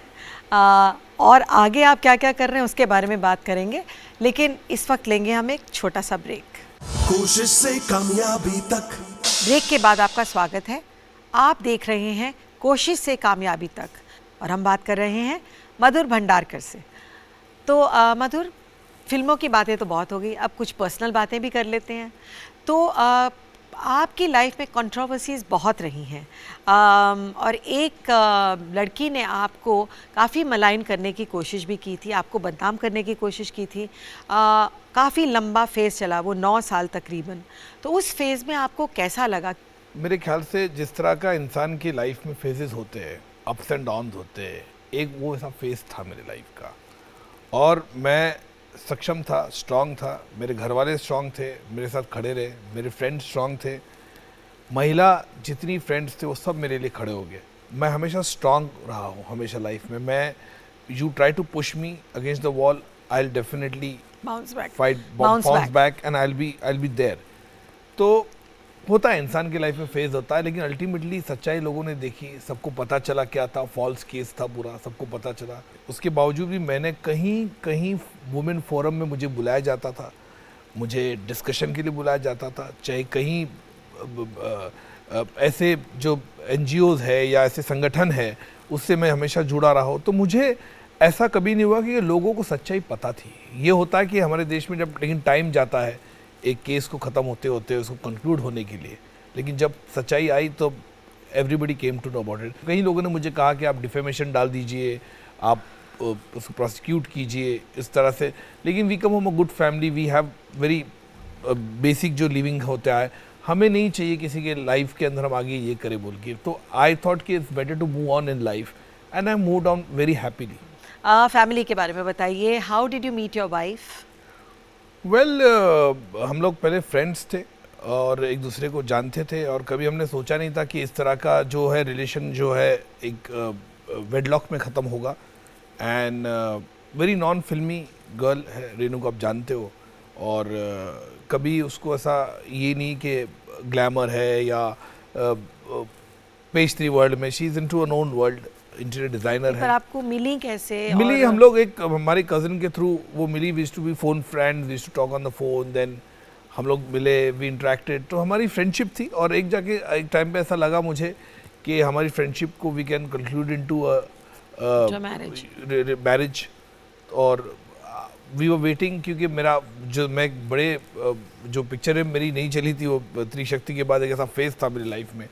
और आगे आप क्या क्या कर रहे हैं उसके बारे में बात करेंगे, लेकिन इस वक्त लेंगे हम एक छोटा सा ब्रेक। कोशिश से कामयाबी तक। ब्रेक के बाद आपका स्वागत है। आप देख रहे हैं कोशिश से कामयाबी तक, और हम बात कर रहे हैं मधुर भंडारकर से। तो मधुर, फिल्मों की बातें तो बहुत हो गई, अब कुछ पर्सनल बातें भी कर लेते हैं। तो आपकी लाइफ में कंट्रोवर्सीज बहुत रही हैं, और एक लड़की ने आपको काफ़ी मलाइन करने की कोशिश भी की थी, आपको बदनाम करने की कोशिश की थी। काफ़ी लंबा फेज़ चला वो, 9 साल तकरीबन। तो उस फेज़ में आपको कैसा लगा? मेरे ख्याल से जिस तरह का इंसान की लाइफ में फेजेस होते हैं, अप्स एंड डाउन्स होते हैं, एक वो ऐसा फेज़ था मेरी लाइफ का। और मैं सक्षम था, स्ट्रांग था, मेरे घर वाले स्ट्रांग थे, मेरे साथ खड़े रहे, मेरे फ्रेंड्स स्ट्रांग थे, महिला जितनी फ्रेंड्स थे वो सब मेरे लिए खड़े हो गए। मैं हमेशा स्ट्रांग रहा हूँ, हमेशा लाइफ में। मैं you try to push me against the wall, I will definitely bounce back, fight, bounce bounce back and I will be there. तो होता है, इंसान की लाइफ में फेज होता है, लेकिन अल्टीमेटली सच्चाई लोगों ने देखी, सबको पता चला क्या था, फॉल्स केस था पूरा, सबको पता चला। उसके बावजूद भी मैंने कहीं वुमेन फोरम में मुझे बुलाया जाता था, मुझे डिस्कशन के लिए बुलाया जाता था, चाहे कहीं ऐसे जो NGOs है या ऐसे संगठन है उससे मैं हमेशा जुड़ा रहा हूँ। तो मुझे ऐसा कभी नहीं हुआ कि लोगों को सच्चाई पता थी। ये होता है कि हमारे देश में जब लेकिन टाइम जाता है एक केस को ख़त्म होते होते उसको कंक्लूड होने के लिए, लेकिन जब सच्चाई आई तो everybody came to know about it. कई लोगों ने मुझे कहा कि आप डिफेमेशन डाल दीजिए, आप उसको प्रोसिक्यूट कीजिए इस तरह से, लेकिन we come from a good family, we have very basic जो लिविंग होता है, हमें नहीं चाहिए किसी के लाइफ के अंदर हम आगे ये करें बोल के। तो आई थॉट कि it's better to move on in life and I move on very happily. Family के बारे में बताइए, how did you meet your wife? Well, हम लोग पहले फ्रेंड्स थे और एक दूसरे को जानते थे, और कभी हमने सोचा नहीं था कि इस तरह का जो है रिलेशन जो है एक वेडलॉक में ख़त्म होगा। एंड वेरी नॉन फिल्मी गर्ल है रेनू को, आप जानते हो, और कभी उसको ऐसा ये नहीं कि ग्लैमर है या पेस्ट्री वर्ल्ड में, she is into a known world, interior designer है। पर आपको मिली कैसे? मिली हम लोग एक हमारे कज़न के थ्रू वो मिली, we used to be phone friends, we used to talk on the phone, then हम लोग मिले, वी इंटरेक्टेड, तो हमारी फ्रेंडशिप थी। और एक जाके एक टाइम पे ऐसा लगा मुझे कि हमारी फ्रेंडशिप को we can conclude into a marriage. और वी वर वेटिंग, क्योंकि मेरा जो मैं बड़े जो पिक्चर है मेरी नहीं चली थी, वो त्रिशक्ति के बाद एक ऐसा फेज था मेरी लाइफ में,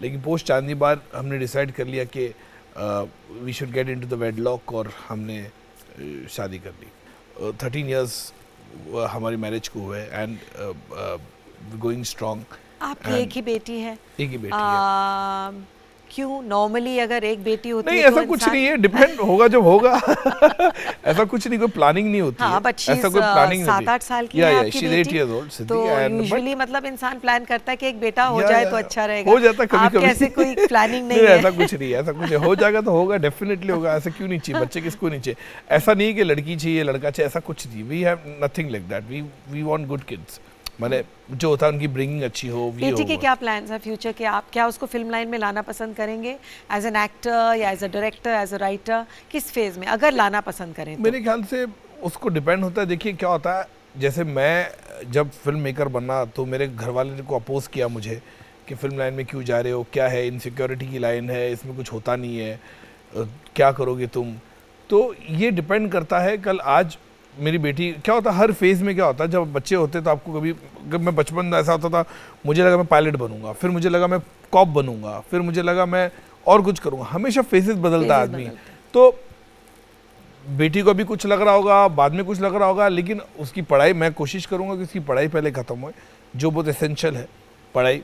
लेकिन पोस्ट चांदनी बार हमने डिसाइड कर लिया कि we should get into the wedlock, और हमने शादी कर ली। 13 इयर्स हमारी मैरिज को हुए एंड गोइंग स्ट्रॉन्ग। आपकी एक ही बेटी है? एक ही बेटी है। क्यों? नॉर्मली अगर एक बेटी होती नहीं, है ऐसा कुछ नहीं है, डिपेंड होगा जब होगा। ऐसा कुछ नहीं, कोई प्लानिंग नहीं होती है, ऐसा कोई प्लानिंग नहीं। 7-8 साल की है आपकी बेटी, 8 years old, तो यूजुअली मतलब इंसान प्लान करता है कि एक बेटा हो जाए तो अच्छा रहेगा। हो जाता कभी आपके ऐसे कोई प्लानिंग नहीं है? ऐसा कुछ नहीं है, ऐसा कुछ हो जाएगा तो होगा, डेफिनेटली होगा। ऐसा क्यों नहीं चाहिए, बच्चे किसको नहीं चाहिए? ऐसा नहीं कि लड़की चाहिए लड़का चाहिए, ऐसा कुछ नहीं। We have nothing like that, we want good kids, माने जो होता है उनकी ब्रिंगिंग अच्छी हो। बेटी के क्या प्लान्स हैं फ्यूचर के? आप क्या उसको फिल्म लाइन में लाना पसंद करेंगे, एज एन एक्टर या as a director, as a writer? किस फेज में अगर लाना पसंद करें तो? मेरे ख्याल से उसको डिपेंड होता है। देखिए क्या होता है, जैसे मैं जब फिल्म मेकर बना तो मेरे घर वाले को अपोज किया मुझे कि फिल्म लाइन में क्यों जा रहे हो, क्या है, इनसिक्योरिटी की लाइन है, इसमें कुछ होता नहीं है, क्या करोगे तुम। तो ये डिपेंड करता है। कल आज मेरी बेटी, क्या होता है हर फेज़ में, क्या होता है जब बच्चे होते हैं तो आपको कभी, मैं बचपन में ऐसा होता था, मुझे लगा मैं पायलट बनूंगा, फिर मुझे लगा मैं कॉप बनूंगा, फिर मुझे लगा मैं और कुछ करूंगा। हमेशा फेजेस बदलता है आदमी। तो बेटी को भी कुछ लग रहा होगा, बाद में कुछ लग रहा होगा, लेकिन उसकी पढ़ाई, मैं कोशिश करूंगा कि उसकी पढ़ाई पहले ख़त्म हो, जो बहुत एसेंशियल है पढ़ाई,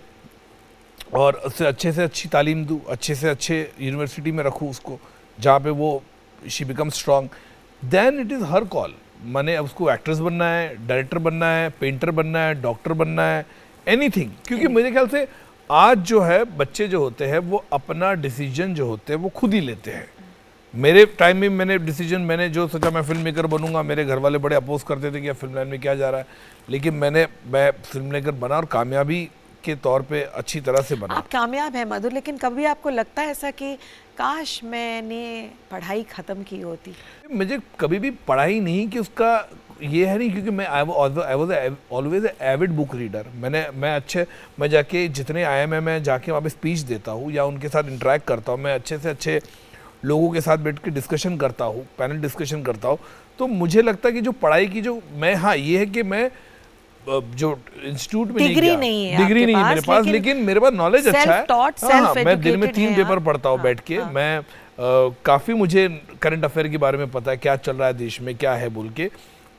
और उससे अच्छे से अच्छी तालीम दूँ, अच्छे से अच्छे यूनिवर्सिटी में रखूँ उसको, जहाँ पे वो she become strong. Then it is her call. मैंने उसको एक्ट्रेस बनना है, डायरेक्टर बनना है, पेंटर बनना है, डॉक्टर बनना है, एनीथिंग। क्योंकि मेरे ख्याल से आज जो है बच्चे जो होते हैं वो अपना डिसीजन जो होते हैं वो खुद ही लेते हैं। मेरे टाइम में मैंने डिसीजन, मैंने जो सोचा मैं फिल्म मेकर बनूंगा, मेरे घर वाले बड़े अपोज करते थे कि आप फिल्म लाइन में क्या जा रहा है, लेकिन मैं फिल्म मेकर बना और कामयाबी के तौर पे अच्छी तरह से बना। आप कामयाब हैं मधुर, लेकिन कभी आपको लगता है ऐसा कि काश मैंने पढ़ाई ख़त्म की होती? मुझे कभी भी पढ़ाई नहीं कि उसका ये है नहीं, क्योंकि मैं I was always Avid book reader. मैं जाके जितने IIM में जाके वहाँ पे स्पीच देता हूँ या उनके साथ इंटरेक्ट करता हूँ, मैं अच्छे से अच्छे लोगों के साथ बैठ के डिस्कशन करता हूँ, पैनल डिस्कशन करता हूँ। तो मुझे लगता है कि जो पढ़ाई की जो मैं, हाँ ये है कि मैं जो इंस्टीट्यूट में डिग्री नहीं है मेरे पास, लेकिन मेरे पास नॉलेज अच्छा है। मैं दिन में 3 पेपर पढ़ता हूँ बैठ के। मैं काफ़ी, मुझे करंट अफेयर के बारे में पता है, क्या चल रहा है देश में, क्या है बोल के,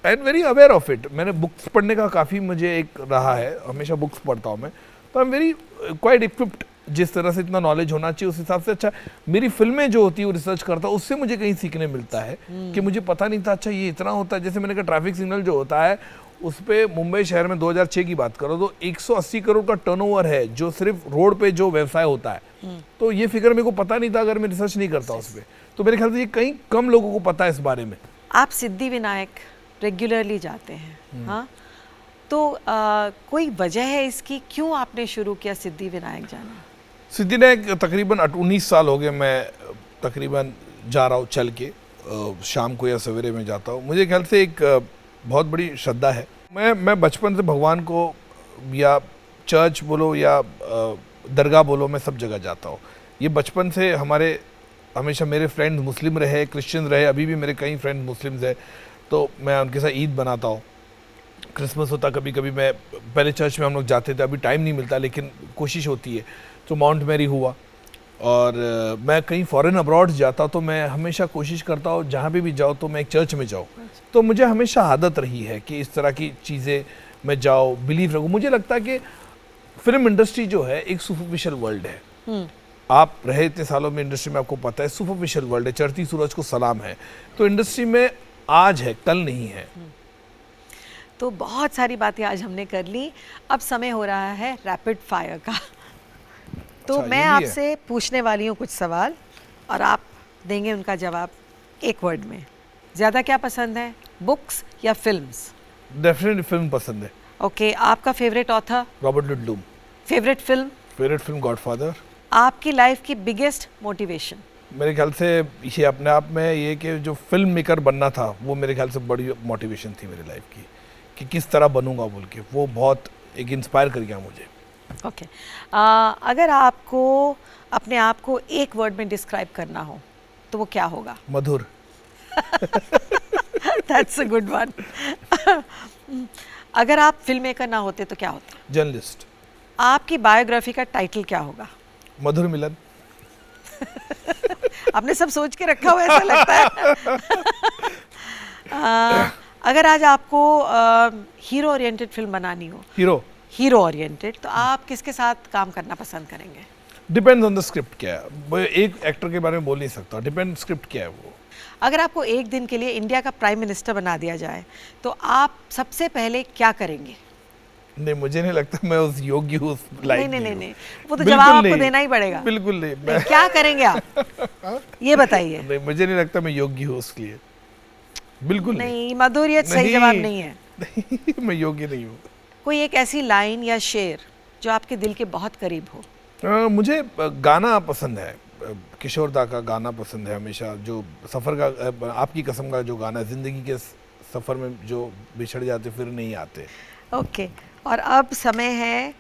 and very aware of it. मैंने बुक्स पढ़ने का काफ़ी मुझे एक रहा है, हमेशा बुक्स पढ़ता हूँ मैं। तो I am very quite equipped, जिस तरह से इतना नॉलेज होना चाहिए उस हिसाब से। अच्छा, मेरी फिल्में जो होती है वो रिसर्च करता हूँ, उससे मुझे कहीं सीखने मिलता है कि मुझे पता नहीं था अच्छा ये इतना होता है। जैसे मैंने कहा ट्रैफिक सिग्नल जो होता है उस पे मुंबई शहर में 2006 की बात करो तो 180 करोड़ का टर्नओवर है जो सिर्फ रोड पे जो व्यवसाय होता है। तो ये फिगर मेरे को पता नहीं था अगर मैं रिसर्च नहीं करता उस पर। तो मेरे ख्याल से ये कहीं कम लोगों को पता है इस बारे में। आप सिद्धिविनायक रेगुलरली जाते हैं, हाँ, तो कोई वजह है इसकी, क्यों आपने शुरू किया सिद्धिविनायक जाना? सिद्धिविनायक तकरीबन 19 साल हो गए मैं तकरीबन जा रहा हूँ चल के, शाम को या सवेरे में जाता हूँ। मुझे ख्याल से एक बहुत बड़ी श्रद्धा है। मैं बचपन से भगवान को या चर्च बोलो या दरगाह बोलो, मैं सब जगह जाता हूँ। ये बचपन से हमेशा मेरे फ्रेंड्स मुस्लिम रहे, क्रिश्चियन रहे, अभी भी मेरे कई फ्रेंड मुस्लिम्स हैं, तो मैं उनके साथ ईद बनाता हूँ। क्रिसमस होता कभी कभी, मैं पहले चर्च में हम लोग जाते थे, अभी टाइम नहीं मिलता लेकिन कोशिश होती है। तो माउंट मैरी हुआ, और मैं कहीं फॉरेन अब्रॉड जाता तो मैं हमेशा कोशिश करता हूँ जहाँ भी जाऊँ तो मैं एक चर्च में जाऊँ। तो मुझे हमेशा आदत रही है कि इस तरह की चीज़ें मैं जाऊँ, बिलीव रखूँ। मुझे लगता है कि फिल्म इंडस्ट्री जो है एक सुपरफिशियल वर्ल्ड है। आप रहे इतने सालों में इंडस्ट्री में, आपको पता है सुपरफिशियल वर्ल्ड है, चढ़ती सूरज को सलाम है। तो इंडस्ट्री में आज है, कल नहीं है। तो बहुत सारी बातें आज हमने कर ली, अब समय हो रहा है रैपिड फायर का। तो अच्छा, मैं आपसे पूछने वाली हूँ कुछ सवाल और आप देंगे उनका जवाब एक वर्ड में। ज़्यादा क्या पसंद है, बुक्स या फिल्म्स? डेफिनेटली फिल्म पसंद है। ओके, आपका favourite author? Robert Ludlum. Favourite film? Favourite film Godfather. आपकी लाइफ की बिगेस्ट मोटिवेशन? मेरे ख्याल से ये अपने आप में ये कि जो फिल्म मेकर बनना था वो मेरे ख्याल से बड़ी मोटिवेशन थी मेरी लाइफ की, कि किस तरह बनूंगा बोल के, वो बहुत एक इंस्पायर कर गया मुझे। ओके, अगर आपको अपने आप को एक वर्ड में डिस्क्राइब करना हो तो वो क्या होगा? Madhur. That's a good one. अगर आप फिल्म मेकर ना होते तो क्या होते? जर्नलिस्ट। आपकी बायोग्राफी का टाइटल क्या होगा? मधुर मिलन। आपने सब सोच के रखा हुआ ऐसा लगता है। अगर आज आपको हीरो ओरिएंटेड फिल्म बनानी हो, हीरो ओरिएंटेड, तो आप किसके साथ काम करना पसंद करेंगे? डिपेंड्स ऑन द स्क्रिप्ट क्या है, मैं एक एक्टर के बारे में बोल नहीं सकता, डिपेंड स्क्रिप्ट क्या है वो। अगर आपको एक दिन के लिए इंडिया का प्राइम मिनिस्टर बना दिया जाए तो आप सबसे पहले क्या करेंगे? नहीं, मुझे नहीं लगता मैं उस योग्य हूँ उस लाइफ में। नहीं, वो तो जवाब आपको देना ही पड़ेगा। बिल्कुल नहीं। क्या करेंगे आप? ये बताइए। नहीं, मुझे नहीं लगता मैं योग्य हूँ उसके लिए, बिल्कुल नहीं। मधुरियत सही जवाब नहीं है। नहीं, मैं योग्य नहीं हूँ। कोई एक ऐसी लाइन या शेर जो आपके दिल के बहुत करीब हो? मुझे गाना पसंद है, किशोर दा का गाना पसंद है हमेशा, जो सफ़र का आपकी कसम का जो गाना, ज़िंदगी के सफ़र में जो बिछड़ जाते फिर नहीं आते। ओके, और अब समय है,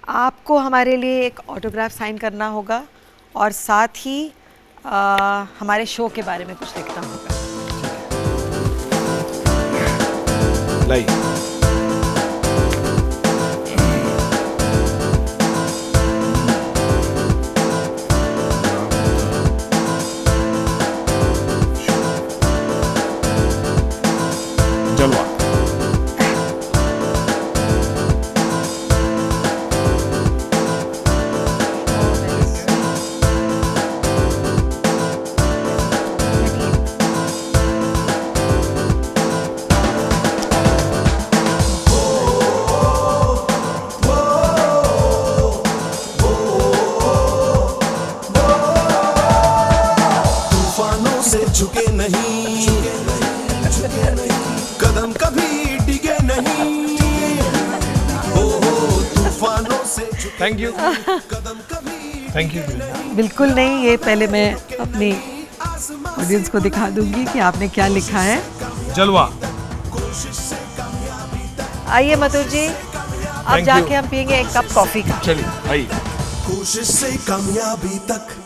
आपको हमारे लिए एक ऑटोग्राफ साइन करना होगा और साथ ही हमारे शो के बारे में कुछ लिखना होगा। लाई। जलवा। तूफानों से झुके नहीं, कदम कभी डिगे नहीं, तूफानों से थैंक यू। कदम कभी थैंक यू। बिल्कुल नहीं, ये पहले मैं अपनी ऑडियंस को दिखा दूंगी कि आपने क्या लिखा है। जलवा। आइए मधुर जी, अब Thank you. जाके हम पियेंगे एक कप कॉफी का। चलिए आइए। कोशिश से कामयाबी तक